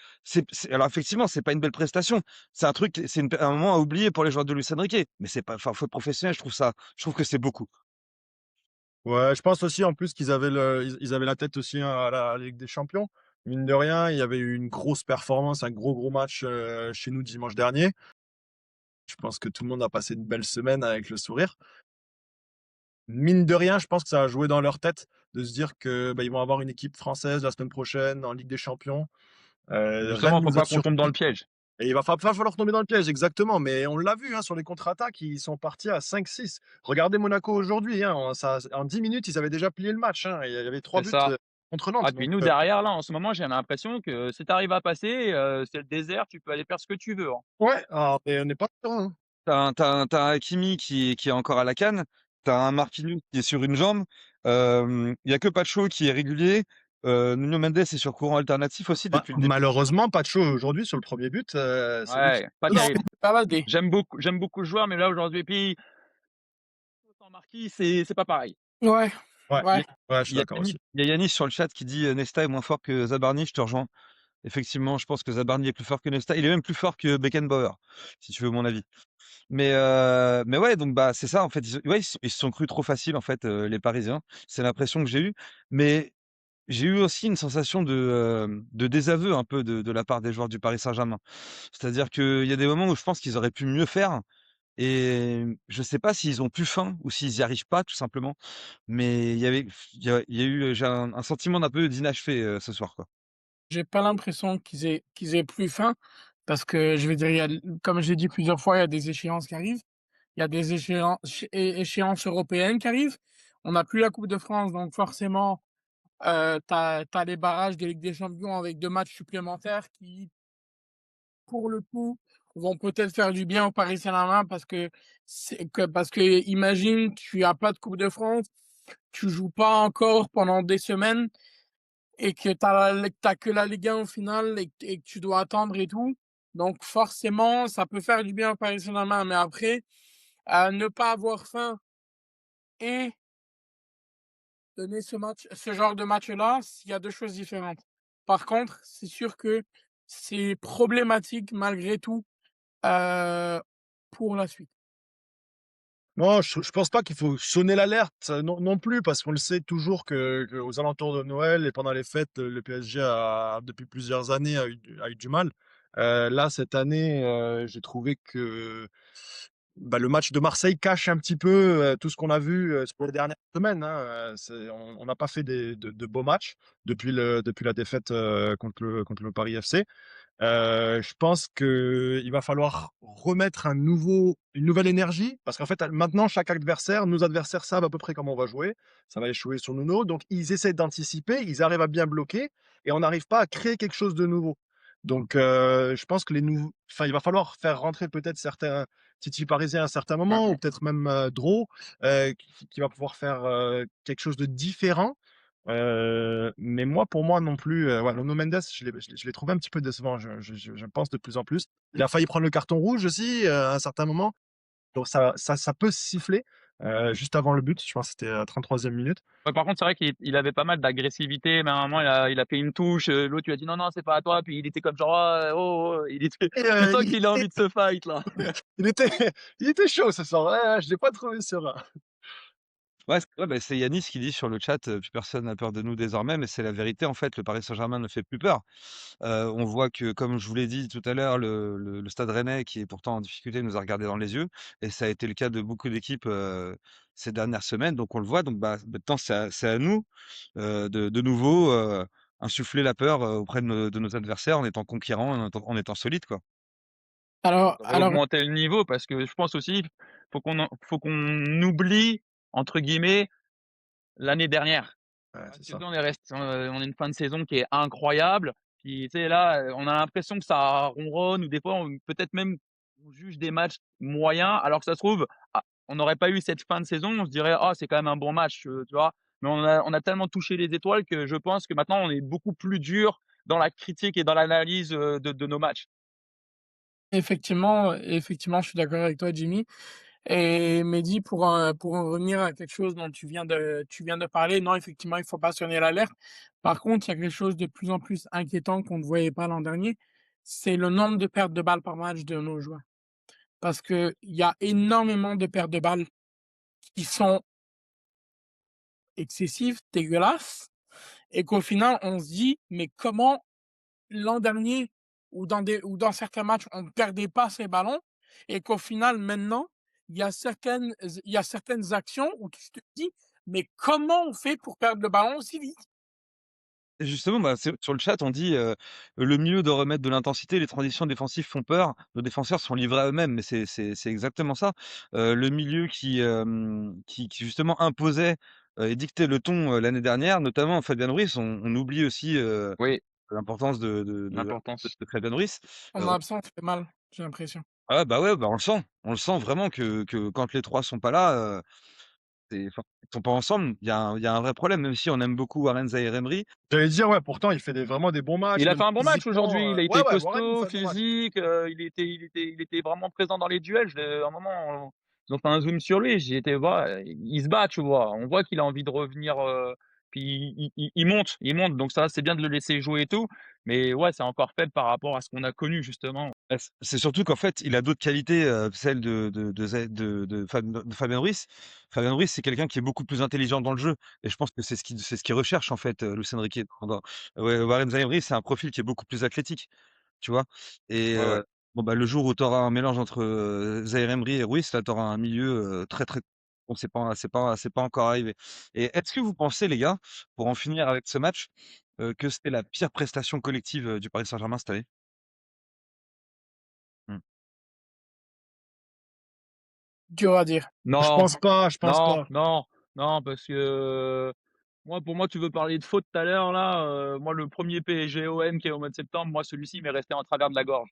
Alors effectivement, c'est pas une belle prestation. C'est un truc, un moment à oublier pour les joueurs de Luis Enrique. Mais c'est pas, enfin, faute professionnelle, je trouve que c'est beaucoup. ouais, je pense aussi en plus ils avaient la tête aussi à la Ligue des Champions. Mine de rien, il y avait eu une grosse performance, un gros match chez nous dimanche dernier. Je pense que tout le monde a passé une belle semaine avec le sourire. Mine de rien, je pense que ça a joué dans leur tête de se dire que bah, ils vont avoir une équipe française la semaine prochaine en Ligue des Champions. Justement, Rennes faut nous a pas qu'on tombe dans surpris le piège. et il va falloir tomber dans le piège, exactement. Mais on l'a vu hein, sur les contre-attaques, ils sont partis à 5-6. Regardez Monaco aujourd'hui, hein, en 10 minutes, ils avaient déjà plié le match. Hein, il y avait 3 C'est buts ça. contre Ah Nantes. puis Donc, nous derrière là, en ce moment, j'ai l'impression que si tu arrives à passer, c'est le désert, tu peux aller faire ce que tu veux, hein. ouais, et on n'est pas loin. Hein. T'as un Hakimi qui est encore à la canne. T'as un Marquinhos qui est sur une jambe. Il y a que Pacho qui est régulier. Nuno Mendes est sur courant alternatif aussi Bah, depuis le début. malheureusement, Pacho aujourd'hui sur le premier but, c'est lui qui Ouais, pas Non, terrible. baladé. J'aime beaucoup le joueur, mais là aujourd'hui, puis sans Marquis, c'est pas pareil. Ouais, ouais, Il ouais. y a ouais, je suis il y a d'accord Yanis aussi. il y a Yanis sur le chat qui dit, «Nesta est moins fort que Zabarny», je te rejoins. Effectivement, je pense que Zabarny est plus fort que Nesta. Il est même plus fort que Beckenbauer, si tu veux mon avis. Mais ouais, donc bah, c'est ça en fait, ils se sont crus trop faciles en fait, les Parisiens. C'est l'impression que j'ai eue. Mais j'ai eu aussi une sensation de désaveu un peu de la part des joueurs du Paris Saint-Germain. C'est-à-dire qu'il y a des moments où je pense qu'ils auraient pu mieux faire et je sais pas s'ils ont plus faim ou s'ils y arrivent pas tout simplement. Mais il y a eu, j'ai un sentiment d'un peu d'inachevé, ce soir, quoi. J'ai pas l'impression qu'ils aient plus faim parce que je vais dire, il y a comme j'ai dit plusieurs fois, il y a des échéances qui arrivent. Il y a des échéances européennes qui arrivent. On n'a plus la Coupe de France, donc forcément, tu as les barrages de Ligue des Champions avec 2 matchs supplémentaires qui, pour le coup, vont peut-être faire du bien au Paris Saint-Germain parce que imagine, tu as pas de Coupe de France, tu joues pas encore pendant des semaines et que tu que la Ligue 1 au final et que tu dois attendre et tout. Donc forcément, ça peut faire du bien au Paris Saint-Germain, mais après, ne pas avoir faim et donner ce genre de match-là, il y a 2 choses différentes. Par contre, c'est sûr que c'est problématique malgré tout, heu, pour la suite. Non, je pense pas qu'il faut sonner l'alerte, non plus, parce qu'on le sait toujours qu'aux alentours de Noël et pendant les fêtes, le PSG a depuis plusieurs années a eu du mal. Là, cette année, j'ai trouvé que, bah, le match de Marseille cache un petit peu, tout ce qu'on a vu, sur les dernières semaines, hein. On n'a pas fait de beaux matchs depuis la défaite, contre le Paris FC. Je pense qu'il va falloir remettre une nouvelle énergie parce qu'en fait, maintenant, chaque adversaire, nos adversaires savent à peu près comment on va jouer. Ça va échouer sur Nuno. Donc, ils essaient d'anticiper, ils arrivent à bien bloquer et on n'arrive pas à créer quelque chose de nouveau. Donc, je pense que enfin, il va falloir faire rentrer peut-être certains Titi parisiens à certains moments ou peut-être même Dro qui va pouvoir faire quelque chose de différent. Mais moi, pour moi non plus, ouais, Nuno Mendes, je l'ai trouvé un petit peu décevant, je pense de plus en plus. Il a failli prendre le carton rouge aussi, à un certain moment, donc ça peut siffler, juste avant le but, je pense que c'était à 33e minute. Ouais, par contre, c'est vrai qu'il avait pas mal d'agressivité, mais à un moment, il a fait une touche, l'autre lui a dit: «Non, non, c'est pas à toi», puis il était comme genre: «Ah, oh, oh», Et tu sens qu'il a envie de se fight là. il était il était chaud ce soir, ouais, ouais, je l'ai pas trouvé serein. Ouais, bah, c'est Yanis qui dit sur le chat, «Plus personne n'a peur de nous désormais», mais c'est la vérité en fait, le Paris Saint-Germain ne fait plus peur. On voit que, comme je vous l'ai dit tout à l'heure, le Stade Rennais, qui est pourtant en difficulté, nous a regardé dans les yeux et ça a été le cas de beaucoup d'équipes, ces dernières semaines. Donc on le voit, donc bah, maintenant c'est à nous, de nouveau, insuffler la peur, auprès de nos adversaires en étant conquérants, en étant solides, quoi. Alors Réaugmenter le niveau parce que je pense aussi, faut qu'on «oublie» entre guillemets l'année dernière. Ouais, Parce c'est que ça. là, on a une fin de saison qui est incroyable. Puis, tu sais, là, on a l'impression que ça ronronne ou des fois, peut-être même, on juge des matchs moyens, alors que ça se trouve, on n'aurait pas eu cette fin de saison, on se dirait: «Ah, c'est quand même un bon match», tu vois? Mais on a tellement touché les étoiles que je pense que maintenant, on est beaucoup plus dur dans la critique et dans l'analyse, de nos matchs. effectivement, je suis d'accord avec toi, Jimmy. Et Mehdi, pour en revenir à quelque chose dont tu viens de parler, non, effectivement, il faut pas sonner l'alerte. Par contre, il y a quelque chose de plus en plus inquiétant qu'on ne voyait pas l'an dernier, c'est le nombre de pertes de balles par match de nos joueurs. Parce qu'il y a énormément de pertes de balles qui sont excessives, dégueulasses, et qu'au final, on se dit: «Mais comment l'an dernier ou dans certains matchs, on ne perdait pas ces ballons et qu'au final, maintenant, il y a certaines actions où tu te dis: «Mais comment on fait pour perdre le ballon aussi vite?» Et justement, bah, sur le chat, on dit, «Le milieu doit remettre de l'intensité, les transitions défensives font peur, nos défenseurs sont livrés à eux-mêmes», mais c'est exactement ça. Le milieu qui justement imposait, et dictait le ton, l'année dernière, notamment Fabien Ruiz, on oublie aussi, Oui, l'importance l'importance. de Fabien Ruiz. Son absence fait mal, j'ai l'impression. Ah bah, ouais, bah, on le sent vraiment que quand les 3 sont pas là, enfin, ils sont pas ensemble. Il y a un vrai problème, même si on aime beaucoup Warren Zaïre-Emery. J'allais dire, ouais, pourtant, il fait vraiment des bons matchs, Il a même fait un bon match physiquement. aujourd'hui, il a Ouais, été ouais, Warren, il costaud, fait un bon match. physique, il était vraiment présent dans les duels. À un moment, ils ont fait un zoom sur lui, j'ai été voir, il se bat, tu vois? On voit qu'il a envie de revenir, puis il monte, donc ça, c'est bien de le laisser jouer et tout, mais ouais, c'est encore faible par rapport à ce qu'on a connu justement. Bah, c'est surtout qu'en fait, il a d'autres qualités, celles de Fabien Ruiz. Fabien Ruiz, c'est quelqu'un qui est beaucoup plus intelligent dans le jeu et je pense que c'est ce qu'il recherche en fait, Luis Enrique. Ouais, Warren Zaïre-Emery, c'est un profil qui est beaucoup plus athlétique, tu vois? Et Ouais, ouais. bon, bah, le jour où tu auras un mélange entre, Zaïre-Emery et Ruiz, là, tu auras un milieu, très, très bon, c'est pas encore arrivé et est-ce que vous pensez, les gars, pour en finir avec ce match, que c'était la pire prestation collective, du Paris Saint-Germain cette année? Mmh. Dur à dire. Je Non, pense pas, je pense non, pas. non, non, parce que pour moi, tu veux parler de faute tout à l'heure là, moi le premier PSG-OM qui est au mois de septembre, moi celui-ci il m'est resté en travers de la gorge.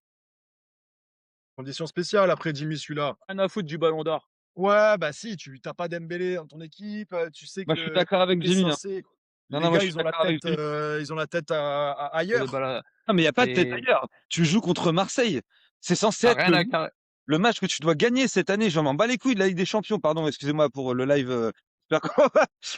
Condition spéciale après Jimmy celui-là. Rien à foutre du ballon d'or. Ouais, bah si, tu as pas Dembélé dans ton équipe, tu sais Moi, je suis que d'accord avec tu es Jimmy, hein. censé Non, les non, moi, gars, je suis d'accord avec Jimmy. ils ont la tête ailleurs. Bah, Non, mais il y a pas de tête c'est ailleurs. Tu joues contre Marseille. C'est censé ça a être rien à le match que tu dois gagner cette année. Je m'en bats les couilles de la Ligue des Champions. Pardon, excusez-moi pour le live, j'espère qu'on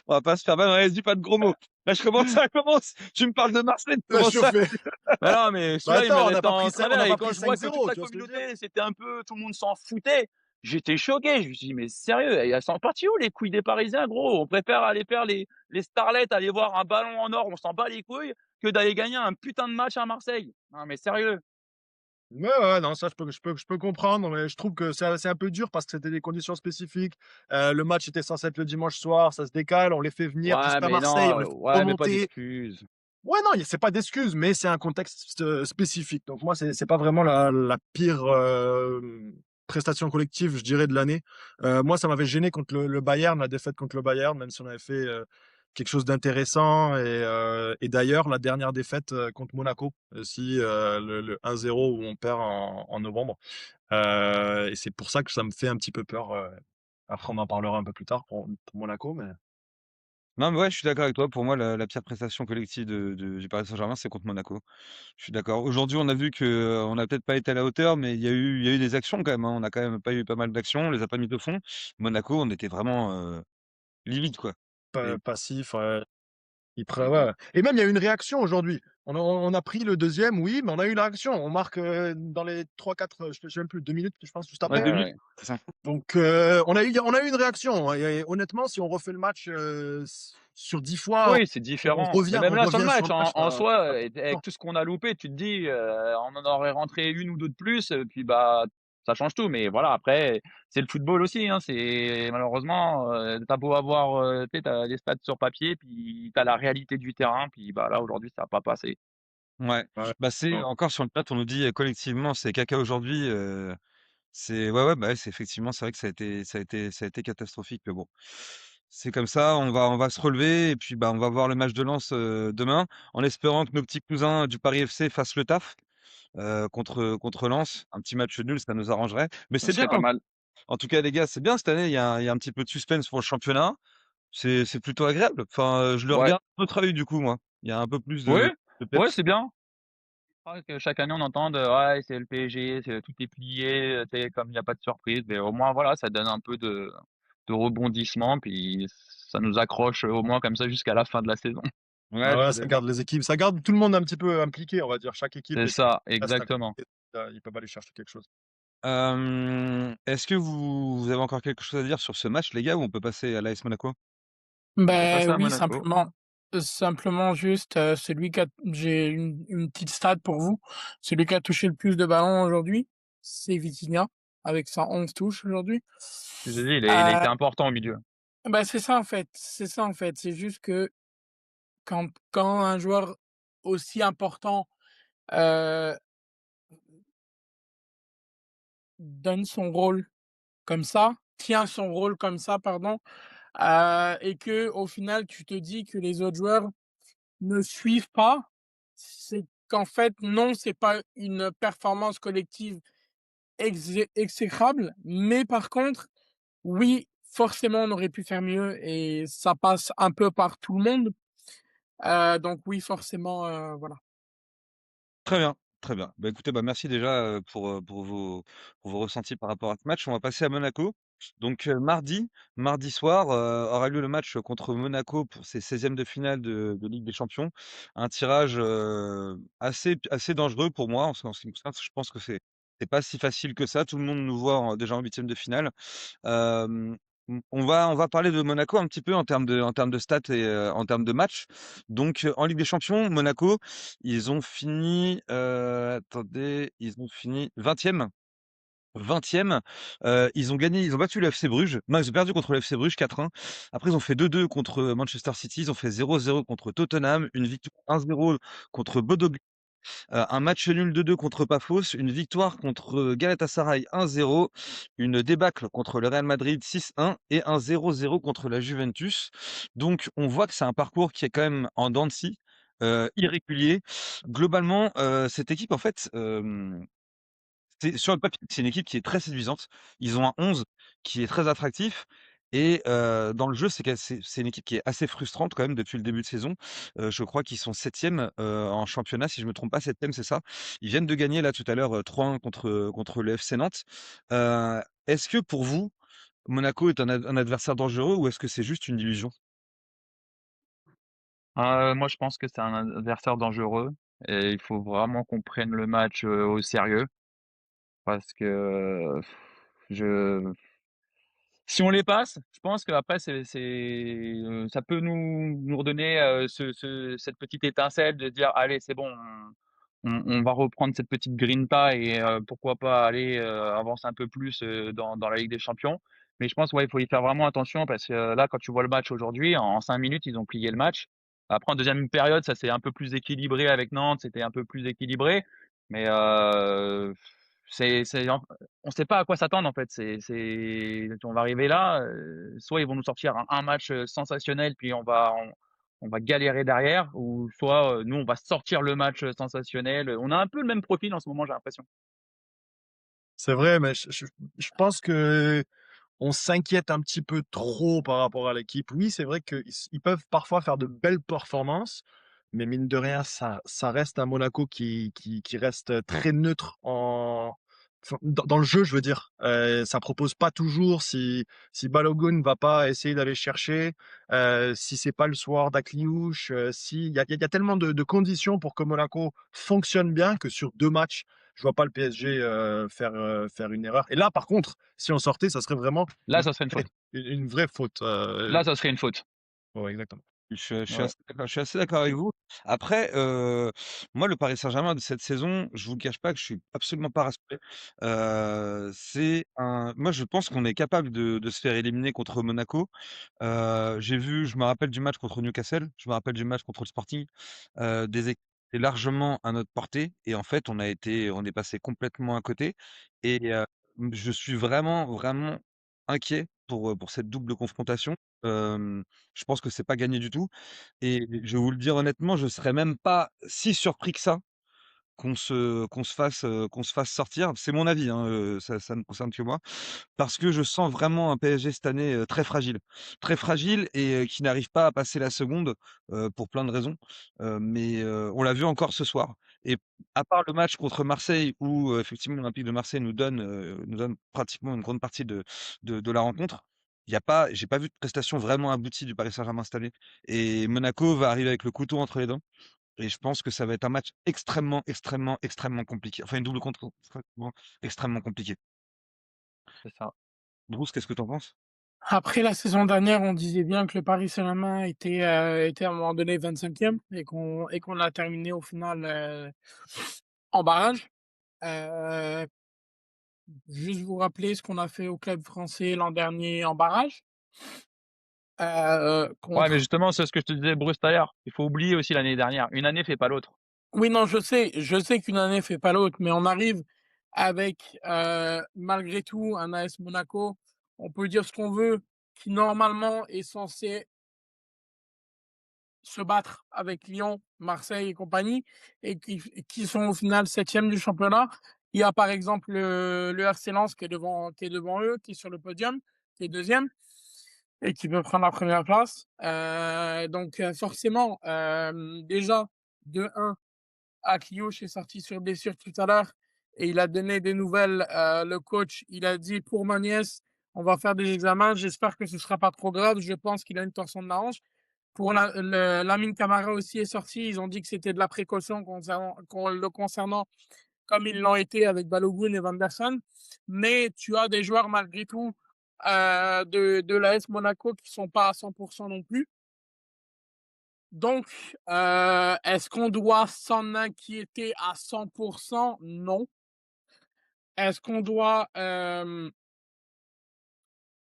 va pas se faire mal. Ouais, dis pas de gros mots. Là, ça commence. Tu me parles de Marseille, tu La commences ça. chauffer. Bah non, mais Bah celui-là, il m'est attends, resté en on travers n'a et pas quand pris je vois que toute 5-0, la tu vois ce que je veux dire? communauté, c'était un peu tout le monde s'en foutait, j'étais choqué. Je me suis dit: «Mais sérieux, elles sont parties où les couilles des Parisiens gros? On préfère aller faire les starlets, aller voir un ballon en or, on s'en bat les couilles, que d'aller gagner un putain de match à Marseille». Non mais sérieux. Ouais, ouais, non, ça je peux comprendre, mais je trouve que c'est un peu dur parce que c'était des conditions spécifiques. Le match était censé être le dimanche soir, ça se décale, on les fait venir Ouais, jusqu'à mais Marseille, on non, les fait ouais, mais pas remonter. d'excuses. Ouais, non, c'est pas d'excuse, mais c'est un contexte spécifique. Donc moi, c'est pas vraiment la pire prestation collective, je dirais, de l'année. Moi, ça m'avait gêné contre le Bayern, la défaite contre le Bayern, même si on avait fait quelque chose d'intéressant. Et d'ailleurs, la dernière défaite contre Monaco, aussi, le 1-0 où on perd en novembre. Et c'est pour ça que ça me fait un petit peu peur. Après, on en parlera un peu plus tard pour Monaco, mais Non, mais ouais, je suis d'accord avec toi. Pour moi, la pire prestation collective du Paris Saint-Germain, c'est contre Monaco. Je suis d'accord. Aujourd'hui, on a vu que on n'a peut-être pas été à la hauteur, mais il y a eu des actions quand même, hein. On a quand même pas eu pas mal d'actions. On les a pas mis de fond. Monaco, on était vraiment limite, quoi. Et passif. Ouais, ouais. Et même, il y a eu une réaction aujourd'hui. On a pris le deuxième, oui, mais on a eu une réaction. On marque dans les 3-4, je ne sais même plus, 2 minutes, je pense, juste ouais, après. 2 minutes, Ouais. c'est ça. Donc, on a eu une réaction, hein. Et honnêtement, si on refait le match sur 10 fois, Oui, c'est on différent. Mais revient, même on là, sur le revient sur match, le en match. en soi, Non. avec tout ce qu'on a loupé, tu te dis, on en aurait rentré une ou 2 de plus, puis bah, ça change tout. Mais voilà, après, c'est le football aussi, hein. C'est malheureusement, tu beau avoir, tu sais, tu les stats sur papier, puis tu as la réalité du terrain, puis bah, là, aujourd'hui, ça a pas passé. Ouais. Ouais. Bah, c'est Non. encore sur le chat, on nous dit collectivement, c'est caca aujourd'hui. C'est ouais, ouais, bah, ouais, c'est vrai que ça a été catastrophique, mais bon, c'est comme ça. On va se relever et puis bah, on va voir le match de Lens demain, en espérant que nos petits cousins du Paris FC fassent le taf contre Lens. Un petit match nul, ça nous arrangerait. Mais Ça c'est bien. serait pas mal. En tout cas, les gars, c'est bien cette année. Il y a un petit peu de suspense pour le championnat. C'est plutôt agréable. Enfin, je le Ouais. regarde d'un autre œil du coup, moi. Il y a un peu plus Oui, de ouais, peps. c'est bien. Pas que chaque année on entende, «Ouais, c'est le PSG, tout est plié», tu sais, comme il y a pas de surprise, mais au moins voilà, ça donne un peu de rebondissement, puis ça nous accroche au moins comme ça jusqu'à la fin de la saison. Ouais, je Ouais, suis ça d'accord. garde les équipes, ça garde tout le monde un petit peu impliqué, on va dire. Chaque équipe C'est ça, exactement. ils peuvent aller chercher quelque chose. Est-ce que vous avez encore quelque chose à dire sur ce match, les gars, ou on peut passer à l'AS Monaco? On peut passer Ben à oui, Monaco. simplement juste, celui qui a j'ai une petite stat pour vous. Celui qui a touché le plus de ballons aujourd'hui, c'est Vitinha, avec 111 touches aujourd'hui. Je te dis, il a Heu, été important au milieu. bah, c'est ça en fait, c'est ça en fait. C'est juste que quand un joueur aussi important, heu, donne son rôle comme ça, tient son rôle comme ça, pardon, et que au final tu te dis que les autres joueurs ne suivent pas, c'est qu'en fait, non, c'est pas une performance collective exécrable, mais par contre, oui, forcément, on aurait pu faire mieux et ça passe un peu par tout le monde. Donc oui, forcément, voilà. Très bien, très bien. Bah, écoutez, bah, merci déjà, pour vos ressentis par rapport à ce match. On va passer à Monaco. Donc, mardi soir, aura lieu le match contre Monaco pour ses 16e de finale de Ligue des Champions. Un tirage, assez dangereux pour moi en ce qui me concerne. Je pense que c'est pas si facile que ça. Tout le monde nous voit déjà en 8e de finale. Hem, on va parler de Monaco un petit peu en termes de stats et en termes de matchs. Donc, en Ligue des Champions, Monaco, ils ont fini, attendez, ils ont fini 20e. 20e, ils ont battu le FC Bruges. Non, ils ont perdu contre le FC Bruges 4-1. Après, ils ont fait 2-2 contre Manchester City. Ils ont fait 0-0 contre Tottenham, une victoire 1-0 contre Bodo, un match nul 2-2 contre Pafos, une victoire contre Galatasaray 1-0, une débâcle contre le Real Madrid 6-1 et un 0-0 contre la Juventus. Donc on voit que c'est un parcours qui est quand même en dents de scie, irrégulier. Globalement, cette équipe en fait, sur le papier, c'est une équipe qui est très séduisante. Ils ont un 11 qui est très attractif et dans le jeu, c'est une équipe qui est assez frustrante quand même depuis le début de saison. Je crois qu'ils sont 7e, en championnat, si je me trompe pas, 7e, c'est ça. Ils viennent de gagner là tout à l'heure, 3-1 contre le FC Nantes. Est-ce que pour vous, Monaco est un adversaire dangereux ou est-ce que c'est juste une illusion? Moi, je pense que c'est un adversaire dangereux et il faut vraiment qu'on prenne le match, au sérieux parce que, je si on les passe, je pense qu'après ça peut nous redonner, cette petite étincelle de dire: «Allez, c'est bon, on va reprendre cette petite grinta et pourquoi pas aller, avancer un peu plus, dans la Ligue des Champions». Mais je pense, ouais, il faut y faire vraiment attention parce que, là, quand tu vois le match aujourd'hui, en 5 minutes, ils ont plié le match. Après, en deuxième période, ça s'est un peu plus équilibré avec Nantes, c'était un peu plus équilibré, mais c'est on sait pas à quoi s'attendre en fait. On va arriver là, soit ils vont nous sortir un match, sensationnel puis on va galérer derrière ou soit, nous on va sortir le match, sensationnel. On a un peu le même profil en ce moment, j'ai l'impression. C'est vrai, mais je pense que on s'inquiète un petit peu trop par rapport à l'équipe. Oui, c'est vrai qu'ils peuvent parfois faire de belles performances, mais mine de rien, ça reste un Monaco qui reste très neutre dans le jeu, je veux dire. Ça propose pas toujours. Si Balogun ne va pas essayer d'aller chercher, si c'est pas le soir d'Akliouche, si il y a tellement de conditions pour que Monaco fonctionne bien que sur 2 matchs, je vois pas le PSG faire une erreur. Et là, par contre, si on sortait, ça serait vraiment Là, ça serait une vraie faute. une vraie faute. Là, ça serait une faute. Ouais, exactement. Ouais. Je suis assez d'accord avec vous. Après, moi, le Paris Saint-Germain de cette saison, je vous le cache pas que je suis absolument pas rassuré. Moi, je pense qu'on est capable de se faire éliminer contre Monaco. Je me rappelle du match contre Newcastle, je me rappelle du match contre le Sporting, des équipes qui étaient largement à notre portée et en fait, on est passé complètement à côté et je suis vraiment, vraiment inquiet pour cette double confrontation. Je pense que c'est pas gagné du tout et je vais vous le dire honnêtement, je serais même pas si surpris que ça qu'on se fasse sortir. C'est mon avis, hein, ça ne concerne que moi. Parce que je sens vraiment un PSG cette année, très fragile et qui n'arrive pas à passer la seconde, pour plein de raisons. Mais on l'a vu encore ce soir et à part le match contre Marseille où, effectivement l'Olympique de Marseille nous donne pratiquement une grande partie de la rencontre, j'ai pas vu de prestation vraiment aboutie du Paris Saint-Germain cette année et Monaco va arriver avec le couteau entre les dents et je pense que ça va être un match extrêmement, extrêmement, extrêmement compliqué. Enfin une double contre extrêmement compliquée. C'est ça. Bruce, qu'est-ce que tu en penses? Après la saison dernière, on disait bien que le Paris Saint-Germain était à un moment donné 25e et qu'on a terminé au final, en barrage. Heu, Juste vous rappeler ce qu'on a fait au club français l'an dernier en barrage, Ouais, mais contre justement, c'est ce que je te disais Bruce tout à l'heure. Il faut oublier aussi l'année dernière. Une année fait pas l'autre. oui, non, je sais qu'une année fait pas l'autre, mais on arrive avec, malgré tout un AS Monaco, on peut dire ce qu'on veut, qui normalement est censé se battre avec Lyon, Marseille et compagnie et qui sont au final 7e du championnat. Il y a par exemple le RC Lens qui est devant eux, qui est sur le podium, qui est 2e. et qui peut prendre la première place. Donc forcément, déjà, de un, Akliouche est sorti sur blessure tout à l'heure et il a donné des nouvelles. Le coach, il a dit: «Pour ma nièce, on va faire des examens. J'espère que ce sera pas trop grave. Je pense qu'il a une torsion de la hanche». Pour Lamine Camara aussi est sorti. Ils ont dit que c'était de la précaution le concernant, comme ils l'ont été avec Balogun et Van der Sar. Mais tu as des joueurs malgré tout de l'AS Monaco qui sont pas à 100% non plus. Donc, est-ce qu'on doit s'en inquiéter à 100%? Non. Est-ce qu'on doit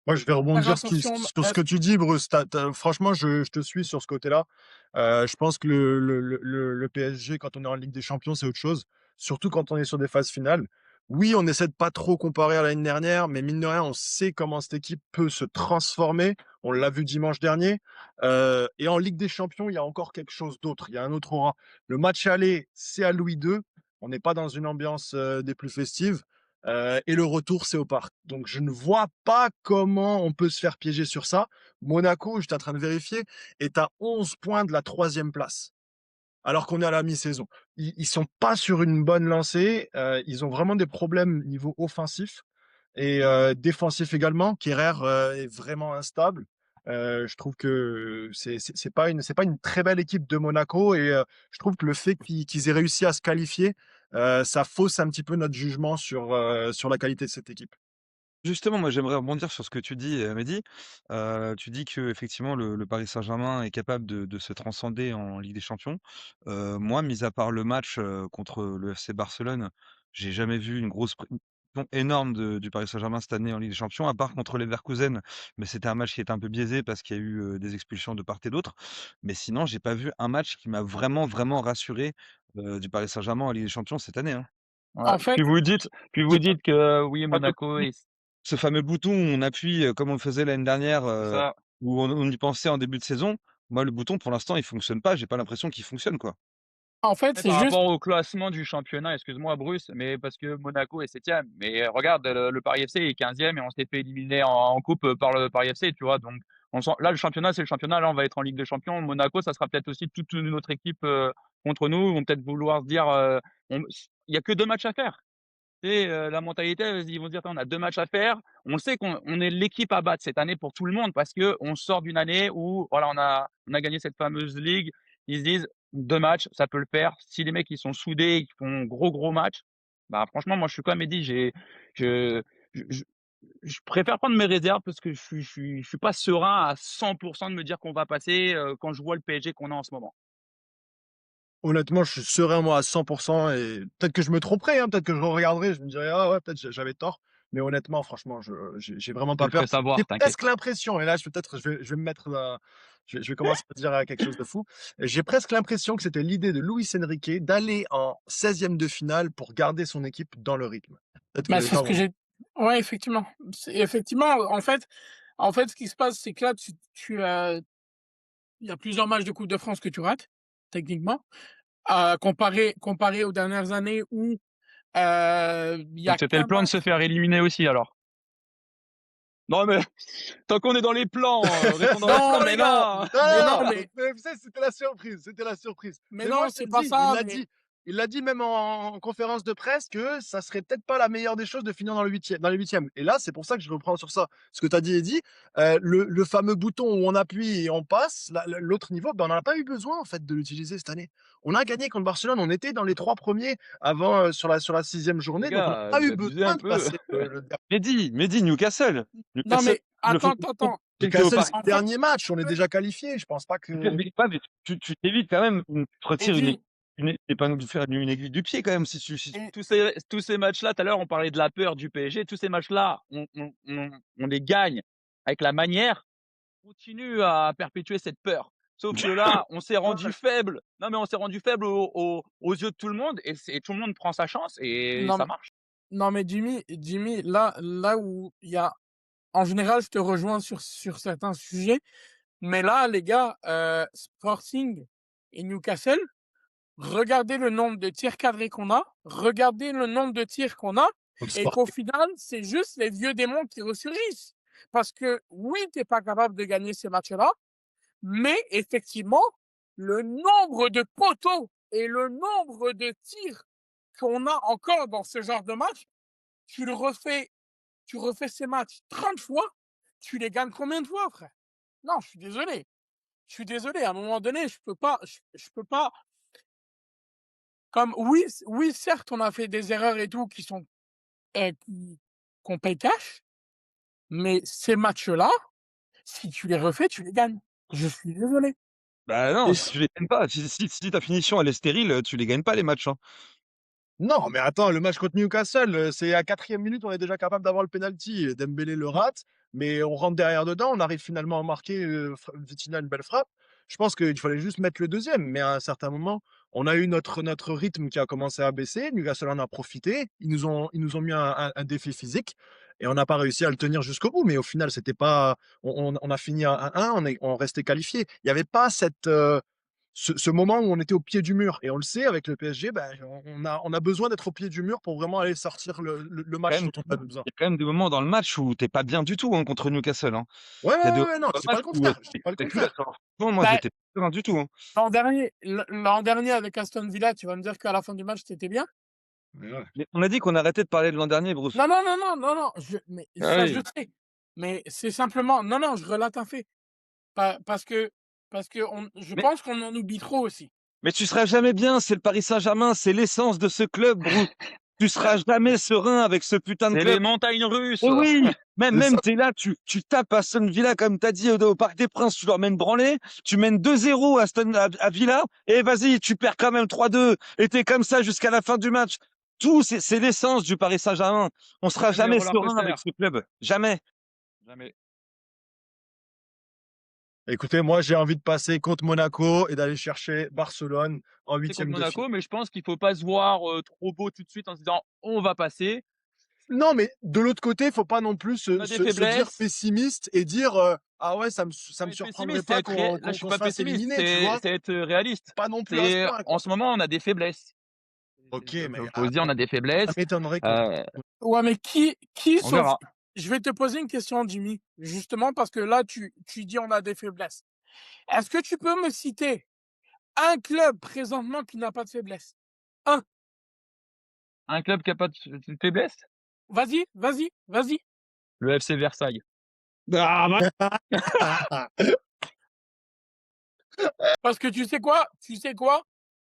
Moi, je vais faire rebondir attention? sur ce que tu dis, Bruce. Franchement, je te suis sur ce côté-là. Je pense que le PSG, quand on est en Ligue des Champions, c'est autre chose. Surtout quand on est sur des phases finales. Oui, on essaie de pas trop comparer à l'année dernière, mais mine de rien, on sait comment cette équipe peut se transformer. On l'a vu dimanche dernier. Et en Ligue des Champions, il y a encore quelque chose d'autre. Il y a un autre aura. Le match aller, c'est à Louis II. On n'est pas dans une ambiance des plus festives. Et le retour, c'est au parc. Donc, je ne vois pas comment on peut se faire piéger sur ça. Monaco, j'étais en train de vérifier, est à 11 points de la 3e place, alors qu'on est à la mi-saison. Ils sont pas sur une bonne lancée. Ils ont vraiment des problèmes niveau offensif et défensif également. Kerrer est vraiment instable. Je trouve que c'est pas une très belle équipe de Monaco et je trouve que le fait qu'ils aient réussi à se qualifier, ça fausse un petit peu notre jugement sur la qualité de cette équipe. Justement, moi, j'aimerais rebondir sur ce que tu dis, Mehdi. Tu dis qu'effectivement le Paris Saint-Germain est capable de se transcender en Ligue des Champions. Moi, mis à part le match, contre le FC Barcelone, j'ai jamais vu une grosse pression énorme du Paris Saint-Germain cette année en Ligue des Champions, à part contre Leverkusen, mais c'était un match qui était un peu biaisé parce qu'il y a eu, des expulsions de part et d'autre. Mais sinon, j'ai pas vu un match qui m'a vraiment, vraiment rassuré, du Paris Saint-Germain en Ligue des Champions cette année, hein. Ouais. En fait, Puis vous dites que oui, Monaco Ce fameux bouton où on appuie, comme on le faisait l'année dernière, c'est ça. où on y pensait en début de saison, moi le bouton pour l'instant il fonctionne pas, j'ai pas l'impression qu'il fonctionne, quoi. c'est Par juste rapport au classement du championnat, excuse-moi Bruce, mais parce que Monaco est 7e. Mais regarde, le Paris FC est 15e et on s'est fait éliminer en coupe par le Paris FC, tu vois. Donc là, le championnat, c'est le championnat. Là, on va être en Ligue des Champions. Monaco, ça sera peut-être aussi toute une autre équipe contre nous. Ils vont peut-être vouloir se dire, il y a que 2 matchs à faire. Tu sais, la mentalité, ils vont se dire: «Attends, on a 2 matchs à faire». On sait qu'on est l'équipe à battre cette année pour tout le monde parce que on sort d'une année où voilà, on a gagné cette fameuse ligue. Ils se disent: «2 matchs, ça peut le faire». Si les mecs, ils sont soudés, ils font gros match, bah, franchement, moi, je suis comme Eddy, je je je préfère prendre mes réserves parce que je suis pas serein à 100 de me dire qu'on va passer, quand je vois le PSG qu'on a en ce moment. Honnêtement, je suis serein, moi, à 100 et peut-être que je me tromperai, hein, peut-être que je regarderai, je me dirai: «Ah ouais, peut-être j'avais tort». Mais honnêtement, franchement, j'ai vraiment Je te pas le ferai peur. J'ai savoir, t'inquiète. presque l'impression et là, je vais me mettre, je vais commencer à dire quelque chose de fou. J'ai presque l'impression que c'était l'idée de Luis Enrique d'aller en 16e de finale pour garder son équipe dans le rythme. Peut-être bah, que c'est ce non, que j'ai ouais, effectivement. C'est effectivement, en fait, ce qui se passe, c'est que là, il y a plusieurs matchs de Coupe de France que tu rates, techniquement, comparé aux dernières années où, il y Donc a c'était le qu'un plan de match. se faire éliminer aussi alors? Non mais tant qu'on est dans les plans, restons dans les Non, plans mais les non, gars! mais non, non, mais mais tu sais, c'était la surprise, c'était la surprise. mais Mais moi, non, je te c'est le pas dis, ça, mais il l'a dit même en conférence de presse que ça serait peut-être pas la meilleure des choses de finir dans les huitièmes. Et là, c'est pour ça que je reprends sur ça. Ce que tu as dit, Eddy, le fameux bouton où on appuie et on passe, l'autre niveau, ben, on n'en a pas eu besoin en fait de l'utiliser cette année. On a gagné contre Barcelone, on était dans les 3 premiers avant sur la 6e Les journée, donc on n'a gars, pas vous eu abusez un besoin de peu. passer le Mehdi, Newcastle. non, Newcastle, mais ils le font attends. c'était au Newcastle, c'est Paris. En le fait dernier match, on est déjà qualifié. Je pense pas que. Mais ouais, mais tu t'évites quand même, tu te retires Eddy, tu pas non plus faire une aiguille du pied quand même si et Tous ces matchs-là, tout à l'heure, on parlait de la peur du PSG. Tous ces matchs-là, on les gagne avec la manière. On continue à perpétuer cette peur. Sauf que là, on s'est rendu faible. Non, mais on s'est rendu faible aux yeux de tout le monde et tout le monde prend sa chance et non, ça marche. non, mais Jimmy, là où il y a en général, je te rejoins sur certains sujets, mais là, les gars, Sporting et Newcastle, regardez le nombre de tirs cadrés qu'on a, regardez le nombre de tirs qu'on a Contre et qu'au Sporting. final, c'est juste les vieux démons qui ressurgissent. Parce que oui, tu es pas capable de gagner ces matchs-là, mais effectivement, le nombre de poteaux et le nombre de tirs qu'on a encore dans ce genre de match, tu le refais tu refais ces matchs 30 fois, tu les gagnes combien de fois, frère? Non, je suis désolé. Je suis désolé, à un moment donné, je peux pas comme oui, certes, on a fait des erreurs et tout qui sont, qui qu'on paye cash, mais ces matchs-là, si tu les refais, tu les gagnes. Je suis désolé. Bah non, Et si tu les gagnes pas, si ta finition elle est stérile, tu les gagnes pas les matchs, hein. non, mais attends, le match contre Newcastle, c'est à 4e minute, on est déjà capable d'avoir le penalty. Dembélé le rate, mais on rentre derrière dedans, on arrive finalement à marquer, Vitinha une belle frappe. Je pense qu'il fallait juste mettre le deuxième, mais à un certain moment, on a eu notre rythme qui a commencé à baisser. Newcastle en a profité. Ils nous ont mis un défi physique et on n'a pas réussi à le tenir jusqu'au bout. Mais au final, c'était pas. On a fini à 1-1, on restait qualifié. Il n'y avait pas ce moment où on était au pied du mur. Et on le sait, avec le PSG, ben, on a besoin d'être au pied du mur pour vraiment aller sortir le Quand match même, dont on a besoin. il y a quand même des moments dans le match où tu es pas bien du tout, hein, contre Newcastle, hein. Ouais, ouais, Il y a des ouais, moments ouais, non, dans je le dis pas match le où, contraire. Je dis pas le tu plus contraire. d'accord. Franchement, moi, Bah, j'étais pas bien du tout, hein. l'an dernier avec Aston Villa, tu vas me dire qu'à la fin du match, tu étais bien? Mais ouais. Mais on a dit qu'on arrêtait de parler de l'an dernier, Bruce. Non, non, non, non, non, non, mais Ah ça, je oui. sais. Mais c'est simplement non, non, je relate un fait. Parce que je Mais pense qu'on en oublie trop aussi. mais tu seras jamais bien, c'est le Paris Saint-Germain, c'est l'essence de ce club, Bruce. Tu seras jamais serein avec ce putain de C'est club. les montagnes russes. Et oui, même C'est ça. même tu es là, tu tapes Aston Villa comme tu as dit au Parc des Princes, tu leur mets une branlée, tu mènes 2-0 à Villa et vas-y, tu perds quand même 3-2 et tu es comme ça jusqu'à la fin du match. Tout c'est l'essence du Paris Saint-Germain. On sera Comme les jamais roller serein avec coasters. ce club, jamais. Jamais. Écoutez, moi, j'ai envie de passer contre Monaco et d'aller chercher Barcelone en C'est contre huitième de finale. Monaco, mais je pense qu'il faut pas se voir trop beau tout de suite en se disant on va passer. Non, mais de l'autre côté, il faut pas non plus On se, a des se- se dire faiblesses. pessimiste et dire ah ouais, ça me Pas être surprendrait pessimiste, c'est pas être là je suis qu'on pas se fasse pessimiste, éliminer, tu c'est vois. c'est être réaliste. Pas non plus à ce C'est point, en quoi. ce moment on a des faiblesses. Ok, mais Faut se dire on a des ça faiblesses. m'étonnerait qu'on. Euh, Ouais, mais qui on sauf verra. je vais te poser une question, Jimmy, justement parce que là, tu dis: «On a des faiblesses». Est-ce que tu peux me citer un club présentement qui n'a pas de faiblesse? Un. Un club qui a pas de faiblesse? Vas-y, vas-y, vas-y. Le FC Versailles. Ah, bah, Parce que tu sais quoi? Tu sais quoi?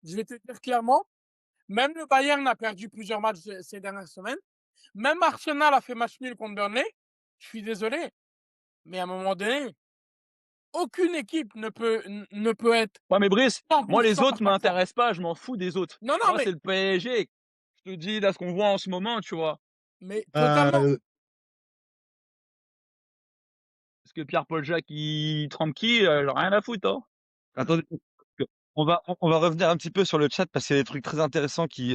Je vais te dire clairement, même le Bayern a perdu plusieurs matchs ces dernières semaines. Même Arsenal a fait match nul contre Burnley. Je suis désolé, mais à un moment donné, aucune équipe ne peut être Ouais, mais Brice, moi les 100 à autres chaque fois. m'intéressent pas, je m'en fous des autres. Non, non, Moi c'est le PSG. Je te dis là ce qu'on voit en ce moment, tu vois? mais totalement. Parce que Pierre-Paul Jacques il trempe qui? J'en ai rien à foutre, hein. attendez, on va revenir un petit peu sur le chat parce qu'il y a des trucs très intéressants qui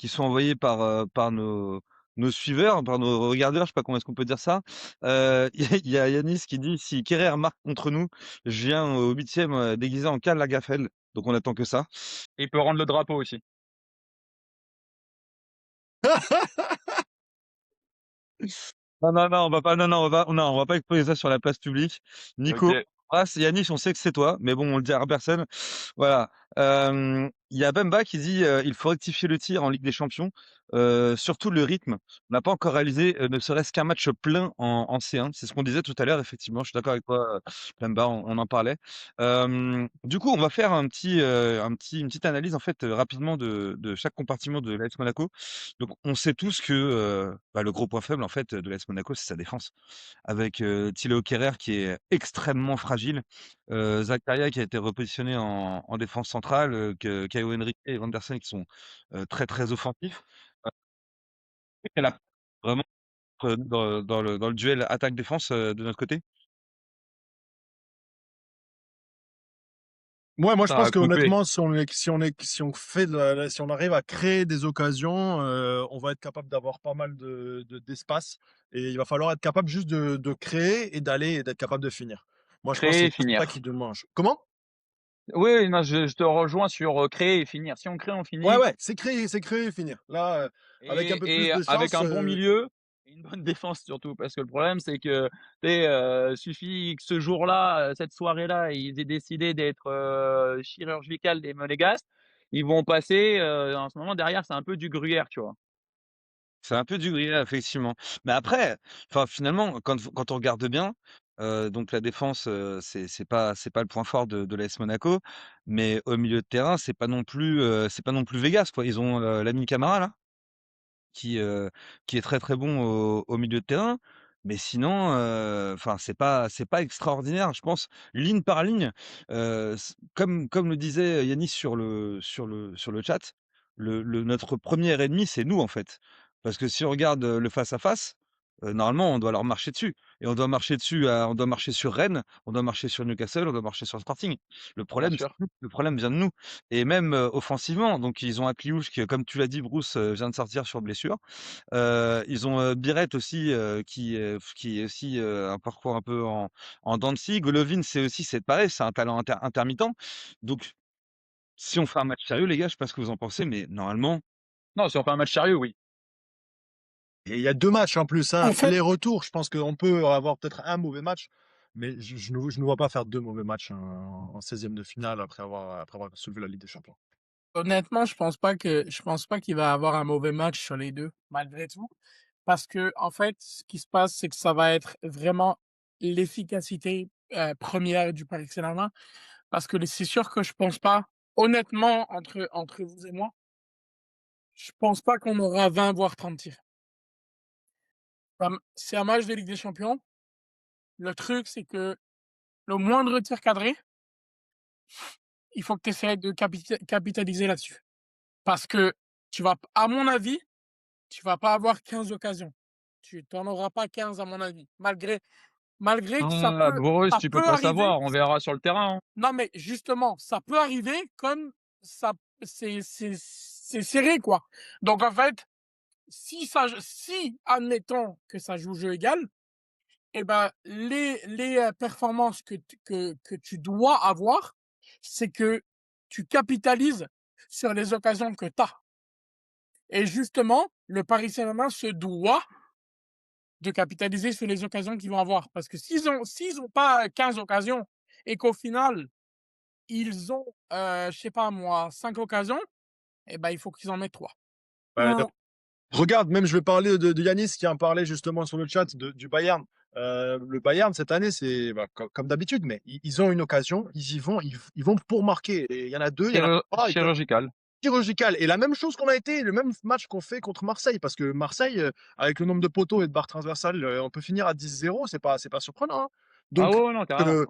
sont envoyés par nos suiveurs, par nos regardeurs, je sais pas comment est-ce qu'on peut dire ça. Il y a Yanis qui dit: «Si Kerrer marque contre nous, je viens au 8e, déguisé en Karl Lagerfeld». Donc on attend que ça. Il peut rendre le drapeau aussi. Non, non, non, on va pas, non, non, on va pas exposer ça sur la place publique. Nico, OK. Yanis, on sait que c'est toi, mais bon, on le dira à personne. Voilà. Il y a Bemba qui dit il faut rectifier le tir en Ligue des Champions, surtout le rythme. On n'a pas encore réalisé ne serait-ce qu'un match plein en C1. C'est ce qu'on disait tout à l'heure, effectivement. Je suis d'accord avec toi, Bemba, on en parlait. Du coup, on va faire une petite analyse en fait rapidement de chaque compartiment de l'AS Monaco. Donc, on sait tous que le gros point faible en fait de l'AS Monaco, c'est sa défense, avec Thilo Kehrer qui est extrêmement fragile, Zakaria qui a été repositionné en défense centrale, que Caio Henrique et Wanderson qui sont très très offensifs. Euh, Elle a vraiment dans le duel attaque-défense de notre côté. Moi, je Ça pense a coupé. qu'honnêtement, si on arrive à créer des occasions, on va être capable d'avoir pas mal d'espace. Et il va falloir être capable juste de créer et d'aller et d'être capable de finir. Moi, je pense que Créer et c'est juste ça finir. qui demande. Comment? Oui, oui, non, je te rejoins sur, créer et finir. Si on crée, on Ouais, finit ouais, c'est créer et finir. Là, avec un peu plus et de avec chance, un bon milieu Et une bonne défense surtout, parce que le problème, c'est que, tu sais, suffit que ce jour-là, cette soirée-là, ils aient décidé d'être, chirurgical les monégasques, ils vont passer, en ce moment derrière, c'est un peu du gruyère, tu vois? C'est un peu du gruyère, effectivement. Mais après, enfin, finalement, quand on regarde bien, donc la défense, c'est pas le point fort de l'AS Monaco, mais au milieu de terrain, c'est pas non plus Vegas, quoi. Ils ont, Lamine Camara là, qui, heu, qui est très, très bon au milieu de terrain. Mais sinon, enfin, c'est pas extraordinaire, je pense, ligne par ligne. Comme le disait Yanis sur le chat, notre premier ennemi, c'est nous, en fait. Parce que si on regarde, le face à face, normalement, on doit leur marcher dessus et on doit marcher sur Rennes, on doit marcher sur Newcastle, on doit marcher sur Sporting. Bien C'est sûr. nous, le problème vient de nous et même, offensivement, donc ils ont Akliouche qui, comme tu l'as dit Bruce, vient de sortir sur blessure. Ils ont, Biret aussi, qui est aussi, un parcours un peu en dents de scie. Golovin, c'est pareil, c'est un talent intermittent. Donc si on fait un match sérieux les gars, je sais pas ce que vous en pensez, mais normalement Non, si on fait un match sérieux, oui. Et il y a 2 matchs en plus, hein, En fait, aller-retour. Je pense qu'on peut avoir peut-être un mauvais match, mais je ne vois pas faire 2 mauvais matchs en 16e de finale après avoir soulevé la Ligue des Champions. honnêtement, je pense pas qu'il va avoir un mauvais match sur les 2, malgré tout. Parce que en fait, ce qui se passe, c'est que ça va être vraiment l'efficacité, 1re du Paris Saint-Germain. Parce que c'est sûr que je pense pas, honnêtement, entre vous et moi, je pense pas qu'on aura 20 voire 30 tirs. C'est un match de Ligue des Champions. Le truc, c'est que le moindre tir cadré, il faut que tu essaies de capitaliser là-dessus. Parce que tu vas à mon avis, tu vas pas avoir 15 occasions. Tu tu auras pas 15 à mon avis, malgré que Ah, Boris, ça tu peux peut pas arriver. savoir, on verra sur le terrain, hein. Non, mais justement, ça peut arriver comme ça c'est serré, quoi. Donc en fait, si admettons que ça joue jeu égal, et ben les performances que tu dois avoir, c'est que tu capitalises sur les occasions que tu as. Et justement, le Paris Saint-Germain se doit de capitaliser sur les occasions qu'ils vont avoir. Parce que s'ils ont pas 15 occasions et qu'au final, ils ont, je sais pas moi, 5 occasions, et ben, il faut qu'ils en mettent 3. Ouais, Ou regarde, même je vais parler de Yanis qui en parlait justement sur le chat du Bayern. Le Bayern cette année, c'est bah, comme d'habitude, mais ils ont une occasion, ils y vont, ils vont pour marquer. Et il y en a deux, il y en a trois, ils peuvent Chirurgical. chirurgical. Et la même chose qu'on a été, le même match qu'on fait contre Marseille, parce que Marseille, avec le nombre de poteaux et de barres transversales, on peut finir à 10-0, c'est pas surprenant, hein. Ah Donc, ouais, ouais, non, carrément. euh,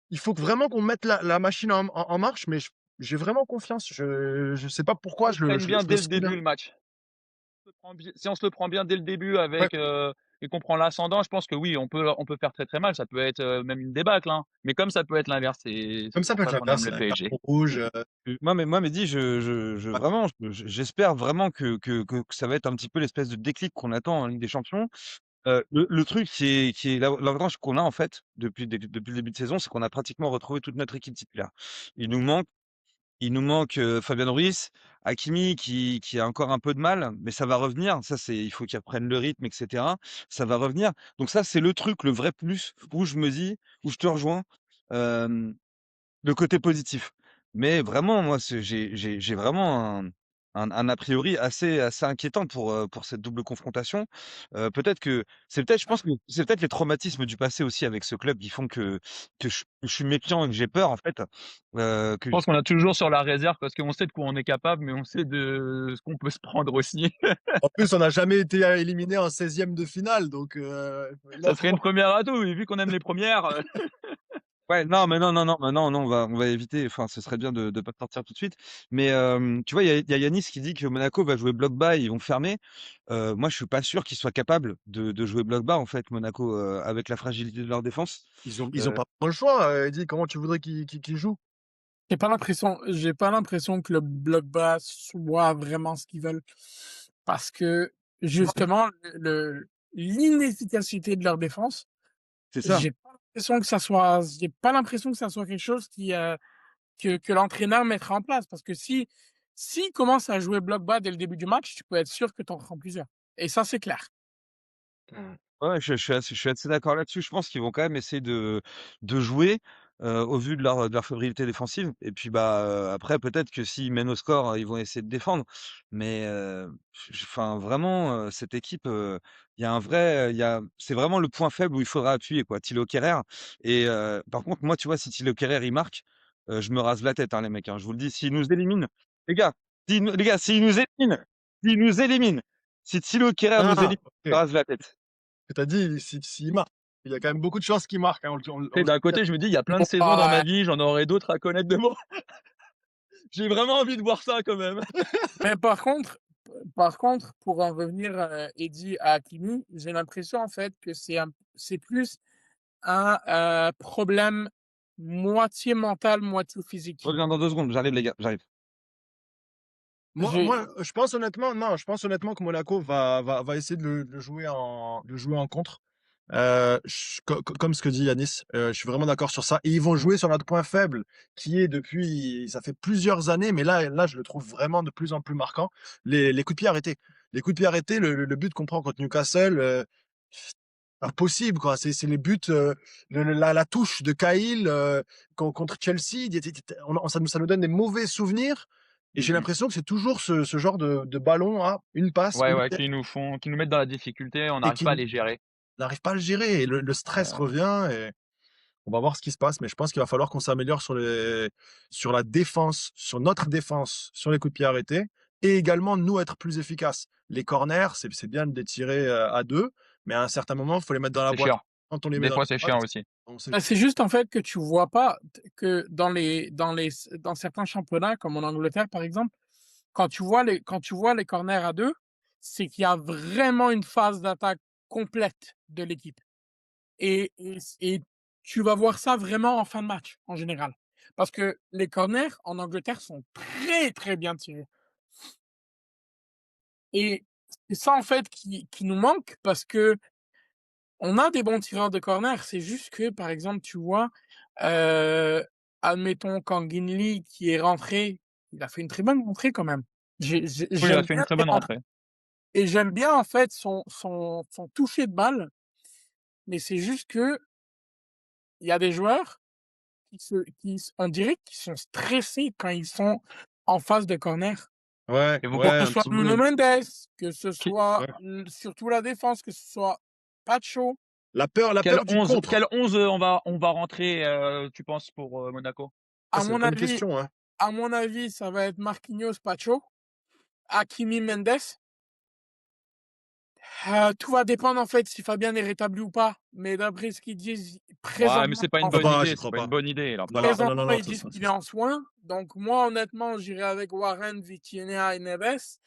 il faut vraiment qu'on mette la machine en marche, mais j'ai vraiment confiance. Je sais pas pourquoi, On prenne bien je le dès le sens bien. début le match. Si on se le prend bien dès le début Ouais, avec, et qu'on prend l'ascendant, je pense que oui, on peut faire très, très mal. Ça peut être, même une débâcle, hein. Mais comme ça peut être l'inverse, c'est comme ça pour peut être ça qu'on aime l'inverse, le un PSG. carton rouge. moi Mehdi, Ouais. vraiment, j'espère vraiment que ça va être un petit peu l'espèce de déclic qu'on attend en Ligue des Champions. Le truc qui est l'avantage qu'on a en fait depuis le début de saison, c'est qu'on a pratiquement retrouvé toute notre équipe titulaire. Il nous manque Fabien Ruiz, Hakimi qui a encore un peu de mal, mais ça va revenir. Ça, il faut qu'il reprenne le rythme, et cetera. Ça va revenir. Donc ça, c'est le truc, le vrai plus où je me dis, où je te rejoins, hem, le côté positif. Mais vraiment, moi, j'ai vraiment un a priori assez inquiétant pour cette double confrontation. Je pense que c'est peut-être les traumatismes du passé aussi avec ce club qui font que je suis méfiant et que j'ai peur en fait, que Je pense qu'on a toujours sur la réserve parce qu'on sait de quoi on est capable, mais on sait de ce qu'on peut se prendre aussi. En plus, on n'a jamais été éliminé en 16e de finale, donc là, Ça serait une première à tout, et vu qu'on aime les premières, ouais, non, mais non, non, non, non, non, on va éviter. Enfin, ce serait bien de pas sortir tout de suite. Mais tu vois, il y a Yanis qui dit que Monaco va jouer bloc bas, ils vont fermer. Moi, je suis pas sûr qu'ils soient capables de jouer bloc bas en fait, Monaco, avec la fragilité de leur défense. ils ont Euh, pas le choix. Eddy, comment tu voudrais qu'ils jouent? j'ai pas l'impression que le bloc bas soit vraiment ce qu'ils veulent. Parce que, justement, l'inefficacité de leur défense, c'est ça. j'ai pas l'impression que ça soit quelque chose que l'entraîneur mettra en place. Parce que s'il commence à jouer bloc bas dès le début du match, tu peux être sûr que tu en prends plusieurs. Et ça, c'est clair. Mmh. Ouais, je suis assez d'accord là-dessus. Je pense qu'ils vont quand même essayer de jouer, au vu de leur fébrilité défensive et puis, bah, après peut-être que s'ils mènent au score, ils vont essayer de défendre. Mais, j enfin vraiment, cette équipe, il y a un vrai, il y a c'est vraiment le point faible où il faudra appuyer quoi, Thilo Kehrer et par contre moi, tu vois, si Thilo Kehrer il marque, je me rase la tête, hein, les mecs, hein. Je vous le dis, s'ils nous éliminent, les gars, s'ils nous éliminent, si Thilo Kehrer nous Ah! élimine, je OK. me rase la tête. Que tu as dit s'il marque. Il y a quand même beaucoup de chances qu'il marque, hein, Tu sais, d'un côté, je me dis: «Il y a plein de saisons dans ma Ouais, vie, j'en aurai d'autres à connaître de moi». J'ai vraiment envie de voir ça quand même. mais par contre, pour en revenir, Eddy, à Hakimi, j'ai l'impression en fait que c'est plus un, problème moitié mental, moitié Je physique. reviens dans 2 secondes, j'arrive les gars, j'arrive. Moi, je pense honnêtement non, je pense honnêtement que Monaco va essayer de le jouer en contre. Ch co co Comme ce que dit Yanis, je suis vraiment d'accord sur ça et ils vont jouer sur notre point faible qui est depuis ça fait plusieurs années, mais là, je le trouve vraiment de plus en plus marquant, les coups de pied arrêtés. Les coups de pied arrêtés, le but qu'on prend contre Newcastle, impossible quoi. C'est les buts, la touche de Cahill, contre Chelsea, il était on ça nous donne des mauvais souvenirs et Mmh j'ai mh. l'impression que c'est toujours ce genre de ballon à une passe, Ouais, une ouais, tête qui nous mettent dans la difficulté, on et n'arrive qui pas à les gérer. n'arrive pas à le gérer et le stress Ouais. revient et on va voir ce qui se passe, mais je pense qu'il va falloir qu'on s'améliore sur la défense, sur notre défense, sur les coups de pied arrêtés et également nous être plus efficaces. Les corners, c'est bien de les tirer, à 2, mais à un certain moment, il faut les mettre dans la C'est boîte. chiant. Quand on les met Des dans fois, la c'est boîte, chiant aussi. on sait Bah, c'est juste en fait que tu vois pas que dans certains championnats comme en Angleterre par exemple, quand tu vois les corners à 2, c'est qu'il y a vraiment une phase d'attaque complète de l'équipe et tu vas voir ça vraiment en fin de match, en général. Parce que les corners en Angleterre sont très, très bien tirés et c'est ça en fait qui nous manque parce qu'on a des bons tireurs de corner, c'est juste que, par exemple, tu vois, heu, admettons quand Lee qui est rentré, il a fait une très bonne rentrée quand même. Oui, il a J'aime fait une bien très ses bonne rentrées rentrée. et j'aime bien en fait son toucher de balle, mais c'est juste qu'il y a des joueurs on dirait qu'ils sont stressés quand ils sont en phase de corner. ouais, Et vous ouais, pen Que ce un soit petit Nuno peu. Mendes, que ce qui soit, Ouais. surtout la défense, que ce soit Pacho. La peur du contre. quel 11, on va rentrer, tu penses pour, Monaco? Ça, À c'est une mon bonne avis question, hein. à mon avis, ça va être Marquinhos, Pacho, Hakimi, Mendes. Tout va dépendre en fait si Fabien est rétabli ou pas, mais d'après ce qu'ils disent, Ouais, mais c'est pas une bonne idée, J'y c'est crois pas une pas. bonne idée là, Voilà, pas non, non, présentement, non, non, ils ça disent ça qu'il ça est ça en soins. Donc moi, honnêtement, j'irai avec Warren, Vitinha et Neves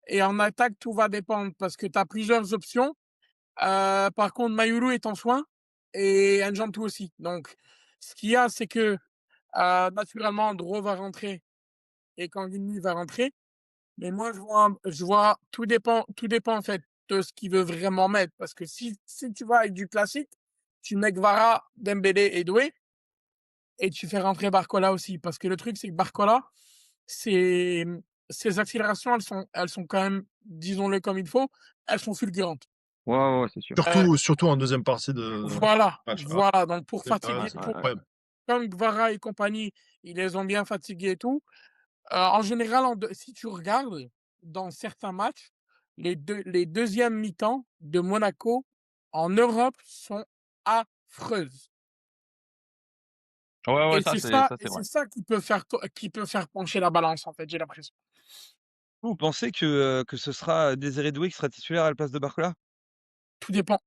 et en attaque, tout va dépendre parce que tu as plusieurs options. Par contre, Mayulu est en soins et Njantou aussi. Donc ce qu'il y a, c'est que, naturellement, Dro va rentrer et Kangini va rentrer. Mais moi, je vois tout dépend en fait de ce qu'il veut vraiment mettre. Parce que si tu vas avec du classique, tu mets Kvara, Dembélé et Doué et tu fais rentrer Barcola aussi. Parce que le truc, c'est que Barcola, ses, ses accélérations, elles sont quand même, disons-le comme il faut, elles sont fulgurantes. ouais, ouais, ouais, c'est sûr. Euh, surtout en deuxième partie de voilà, match. Ah, voilà. Donc pour ouais, ouais, Ouais, fatiguer, c'est ouais, pour, ouais. incroyable. comme Kvara et compagnie, ils les ont bien fatigués et tout. En général, si tu regardes, dans certains matchs, les deuxièmes mi-temps de Monaco en Europe sont affreuses. Ouais, ouais, Et c'est ça, ça et c'est vrai. c'est ça qui peut faire pencher la balance, en fait, j'ai l'impression. Vous pensez que ce sera Désiré Doué qui sera titulaire à la place de Barcola? Tout dépend.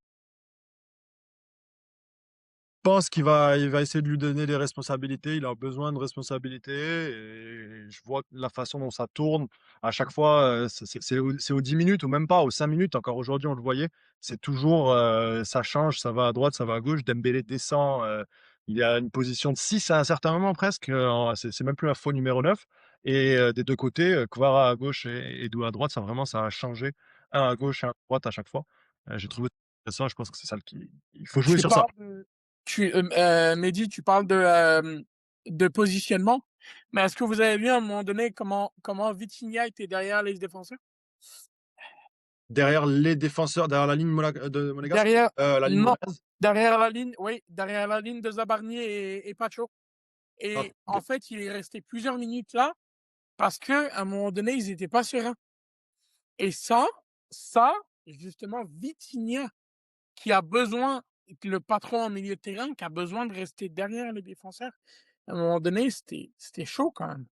Pense il va essayer de lui donner des responsabilités. Il a besoin de responsabilités et je vois la façon dont ça tourne. À chaque fois, c'est aux 10 minutes ou même pas, aux 5 minutes. Encore aujourd'hui, on le voyait. C'est toujours, ça change, ça va à droite, ça va à gauche. Dembélé descend, il a une position de 6 à un certain moment presque. C'est même plus un faux numéro 9. Et des deux côtés, Kvara à gauche et Doué à droite, ça a changé. Un à gauche et un à droite à chaque fois. J'ai trouvé ça intéressant. Je pense que c'est ça qui. Il faut jouer Tu sur ça. parles de Mehdi, tu parles de positionnement, mais est-ce que vous avez vu à un moment donné comment Vitinha était derrière les défenseurs? Derrière les défenseurs, derrière la ligne de monégasque? Derrière La ligne non, mauvaise? derrière la ligne, oui, derrière la ligne de Zabarni et Pacho. Ah, Et en OK. fait, il est resté plusieurs minutes là parce qu'à un moment donné, ils étaient pas sereins. Et ça, justement, Vitinha qui a besoin, le patron en milieu de terrain, qui a besoin de rester derrière les défenseurs. À un moment donné, c'était chaud quand même.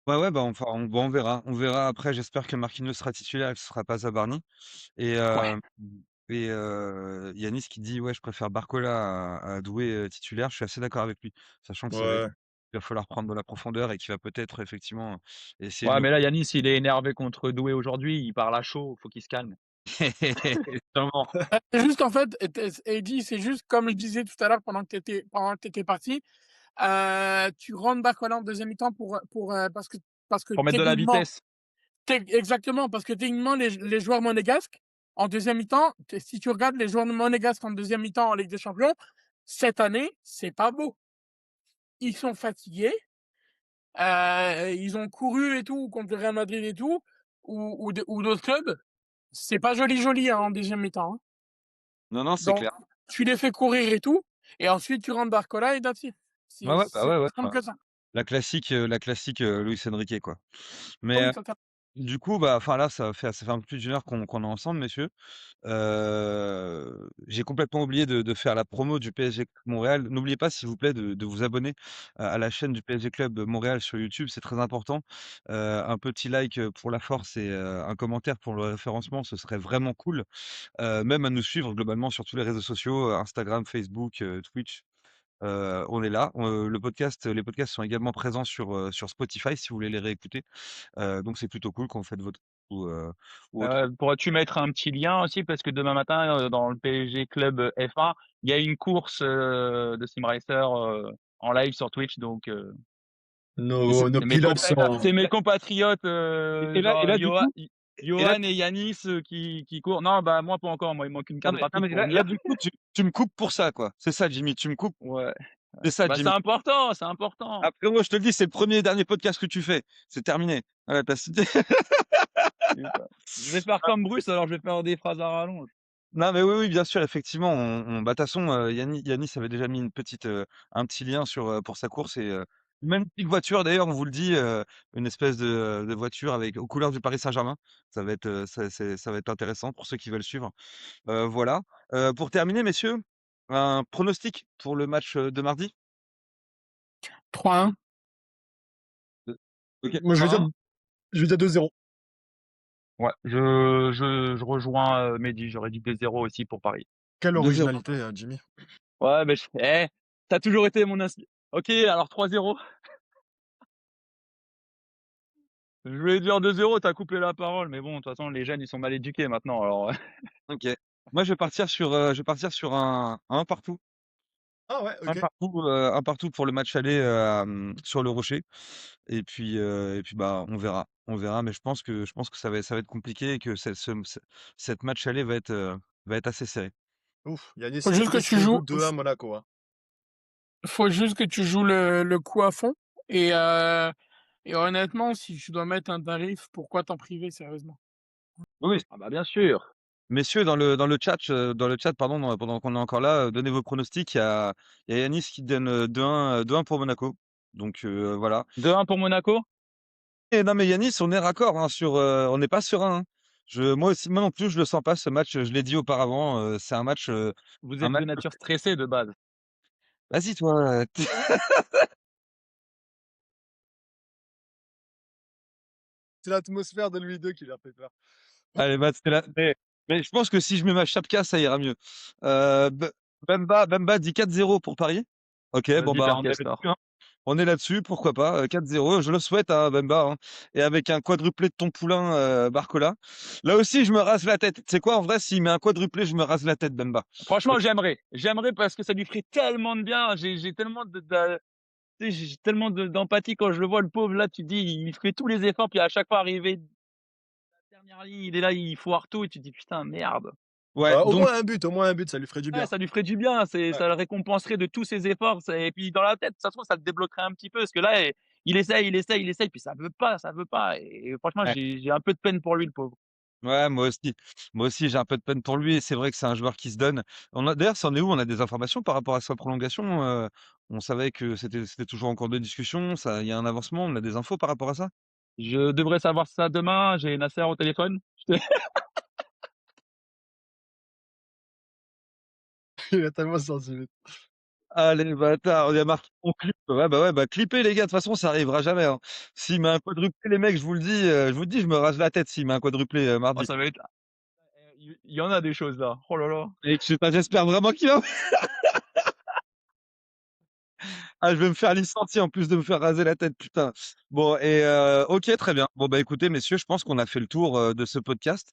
Ouais, ouais, bah, enfin, on verra. On verra après, j'espère que Marquinhos sera titulaire et que ce sera pas Zabarni et Ouais. Yanis qui dit: «Ouais, je préfère Barcola à Doué, titulaire». Je suis assez d'accord avec lui, sachant que ça va être Ouais. il va falloir prendre de la profondeur et qu'il va peut-être effectivement essayer de Ouais, le mais là, Yanis, il est énervé contre Doué aujourd'hui, il parle à chaud, faut qu'il se calme. sûrement. C'est juste en fait, Eddy, c'est juste comme je disais tout à l'heure pendant que tu étais parti, tu rentres Barcola en deuxième mi-temps parce que Pour mettre de la techniquement vitesse. exactement, parce que techniquement les joueurs monégasques en deuxième mi-temps, si tu regardes les joueurs monégasques en deuxième mi-temps en Ligue des Champions, cette année, c'est pas beau. Ils sont fatigués, ils ont couru et tout contre le Real Madrid et tout, ou d'autres clubs. C'est pas joli joli, hein, en deuxième mi-temps, hein. Non, non, c'est Donc clair. tu les fais courir et tout, et ensuite tu rentres Barcola et that's it. Ouais, ouais, bah, C'est ouais, aussi ouais, simple bah, que ça. la classique, Luis Enrique, quoi. Mais, Oui, totalement. du coup, bah, enfin, là, ça fait un peu plus d'1 heure qu'on est ensemble, messieurs. J'ai complètement oublié de faire la promo du PSG Montréal. N'oubliez pas, s'il vous plaît, de vous abonner à la chaîne du PSG Club Montréal sur YouTube, c'est très important. Un petit like, pour la force et un commentaire pour le référencement, ce serait vraiment cool. Même à nous suivre globalement sur tous les réseaux sociaux, Instagram, Facebook, Twitch. On est là. Les podcasts sont également présents sur Spotify si vous voulez les réécouter. Donc c'est plutôt cool quand vous faites votre ou, heu, ou autre. Pourrais-tu mettre un petit lien aussi? Parce que demain matin, dans le PSG Club F1, il y a une course de sim racer en live sur Twitch. Donc, Et c'est Nos pilotes sont c'est mes compatriotes, et là du coup et là Johan et Yanis qui courent. Non, bah moi pas encore. Moi, il manque une non carte mais rapide pour là venir. du coup tu me coupes pour ça quoi. C'est ça Jimmy, tu me coupes, Ouais. c'est ça Bah c'est Jimmy. important, c'est important. Après moi je te le dis, c'est le premier et dernier podcast que tu fais. C'est terminé. Voilà, tu cité Putain. Je vais faire comme Bruce, alors je vais faire des phrases à rallonge. non mais oui, oui, bien sûr, effectivement, bah, de toute façon, Yanis avait déjà mis un petit lien pour sa course et même une petite voiture d'ailleurs, on vous le dit, une espèce de voiture avec aux couleurs du Paris Saint-Germain. Ça va être intéressant pour ceux qui veulent suivre. Voilà. Pour terminer messieurs, un pronostic pour le match, de mardi? 3-1. OK, moi 3-1. je vais dire 2-0. Ouais, je rejoins Mehdi, j'aurais dit 2-0 aussi pour Paris. Quelle 2-0. originalité, Jimmy. Ouais, mais tu toujours été mon inspirateur. OK, alors 3-0. Je voulais dire 2-0, t'as coupé la parole, mais bon, de toute façon, les jeunes, ils sont mal éduqués maintenant, alors. OK. Moi je vais partir sur un partout. Ah ouais, Un OK. partout, un partout pour le match aller, sur le Rocher et puis, bah, on verra, mais je pense que ça va être compliqué et que cette match aller va être assez serré. Ouf, Yanis Faut juste que Yanis tu qui joues joue 2-1 Monaco, hein. faut juste que tu joues le coup à fond, et honnêtement, si tu dois mettre un tarif, pourquoi t'en priver sérieusement? Oui, oui. Ah bah, bien sûr. Messieurs dans le chat pardon, pendant qu'on est encore là, donnez vos pronostics. Il y a Yanis qui donne, 2-1 pour Monaco, donc voilà. 2-1 pour Monaco? Et non mais Yanis, on est raccord, hein, on n'est pas serein, hein. Moi non plus, je le sens pas ce match, je l'ai dit auparavant, c'est Vous un êtes de match nature stressée de base. vas-y toi, C'est l'atmosphère de Louis II qui leur fait peur. allez bah, c'était là mais je pense que si je mets ma chapka, ça ira mieux. Bemba dit 4-0 pour Paris. OK, bon Vas-y, bah, fais un on est castor. là-dessus, hein. On est là-dessus, pourquoi pas, 4-0, je le souhaite à Bemba, hein, et avec un quadruplé de ton poulain, Barcola. Là aussi, je me rase la tête. Tu sais quoi? En vrai, s'il met un quadruplé, je me rase la tête, Bemba. Franchement, j'aimerais. J'aimerais parce que ça lui ferait tellement de bien. J'ai tellement tu sais, j'ai tellement d'empathie quand je le vois, le pauvre, là, tu te dis, il fait tous les efforts, puis à chaque fois arrivé dernière ligne, il est là, il foire tout et tu te dis: «Putain, merde». Ouais, donc Au moins un but, ça lui ferait du Ouais, bien. ça lui ferait du bien, Ouais. ça le récompenserait de tous ses efforts, et puis dans la tête, ça se trouve, ça le débloquerait un petit peu parce que là, il essaye, puis ça veut pas et franchement, Ouais. j'ai un peu de peine pour lui, le pauvre. Ouais, moi aussi. Moi aussi, j'ai un peu de peine pour lui et c'est vrai que c'est un joueur qui se donne. On a d'ailleurs, c'en est où? On a des informations par rapport à sa prolongation? On savait que c'était toujours en cours de discussion, ça il y a un avancement? On a des infos par rapport à ça? Je devrais savoir ça demain, j'ai Nasser au téléphone. Il est tellement sensible. Ah les bâtards, il y a marqué on clip. Ouais, bah, clippez les gars, de toute façon ça arrivera jamais, hein. S'il met un quadruplé les mecs, je vous le dis, je me rase la tête s'il met un quadruplé, Oh mardi. ça va être il y en a des choses là. Oh là là. Et que j'espère vraiment qu'il va ah, je vais me faire licencier en plus de me faire raser la tête, putain. Bon et OK, très bien. Bon, bah, écoutez messieurs, je pense qu'on a fait le tour, de ce podcast.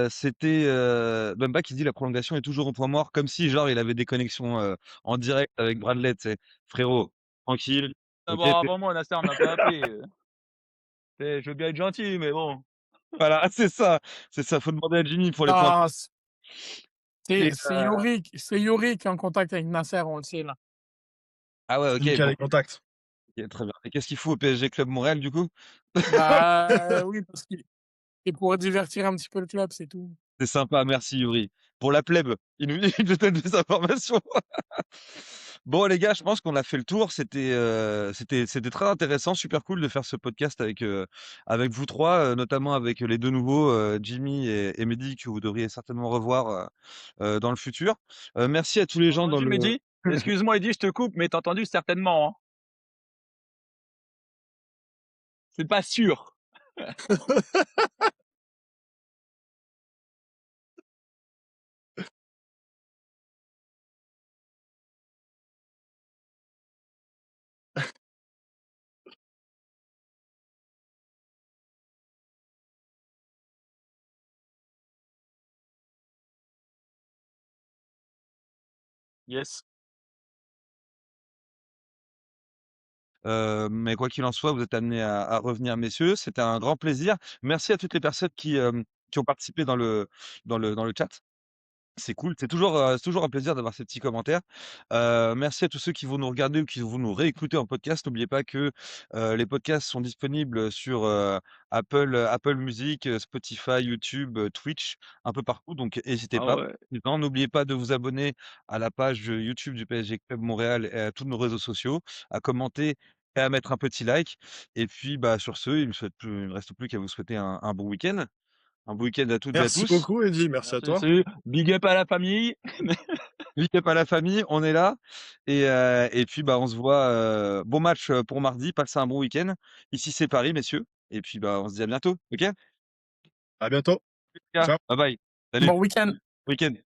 C'était, Bemba qui dit: «La prolongation est toujours au point mort», comme si genre il avait des connexions, en direct avec Bradley, tu sais? Frérot, tranquille, OK? D'abord avant moi, Nasser m'a pas appelé, je veux bien être gentil, mais bon. Voilà, c'est ça, faut demander à Jimmy pour les points Non, et c'est Yuri qui est en contact avec Nasser, on le sait là. ah ouais, C'est lui OK, qui a bon, les contacts. OK, très bien et qu'est-ce qu'il fout au PSG Club Montréal, du coup? Bah, oui, parce qu'il c'est pour divertir un petit peu le club, c'est tout. C'est sympa, merci Yuri. Pour la plèbe, il nous donne des informations. Bon les gars, je pense qu'on a fait le tour. C'était très intéressant, super cool de faire ce podcast avec vous 3, notamment avec les 2 nouveaux, Jimmy et Mehdi que vous devriez certainement revoir, dans le futur. Merci à tous les Tu gens dans entendu le Mehdi? Excuse-moi Eddy, je te coupe, mais tu entendu certainement, hein? C'est pas sûr. Yes. mais quoi qu'il en soit, vous êtes amenés à revenir messieurs. C'était un grand plaisir. Merci à toutes les personnes qui ont participé dans le chat. C'est cool, c'est toujours un plaisir d'avoir ces petits commentaires. Merci à tous ceux qui vont nous regarder ou qui vont nous réécouter en podcast. N'oubliez pas que, les podcasts sont disponibles sur, Apple Music, Spotify, YouTube, Twitch, un peu partout, donc n'hésitez Ah pas. ouais. Non, n'oubliez pas de vous abonner à la page, YouTube du PSG Club Montréal et à tous nos réseaux sociaux, à commenter et à mettre un petit like et puis, bah, sur ce, il me reste plus qu'à vous souhaiter un bon week-end. Un bon week-end à toutes et à Merci tous. beaucoup Eddy, merci à Merci, toi. salut. Big up à la famille. Big up à la famille, on est là et puis, bah, on se voit, bon match, pour mardi, passez un bon week-end. Ici, c'est Paris, messieurs et puis, bah, on se dit à bientôt, OK? À bientôt. Les gars, Ciao. bye bye. Salut, Bon week-end. week-end.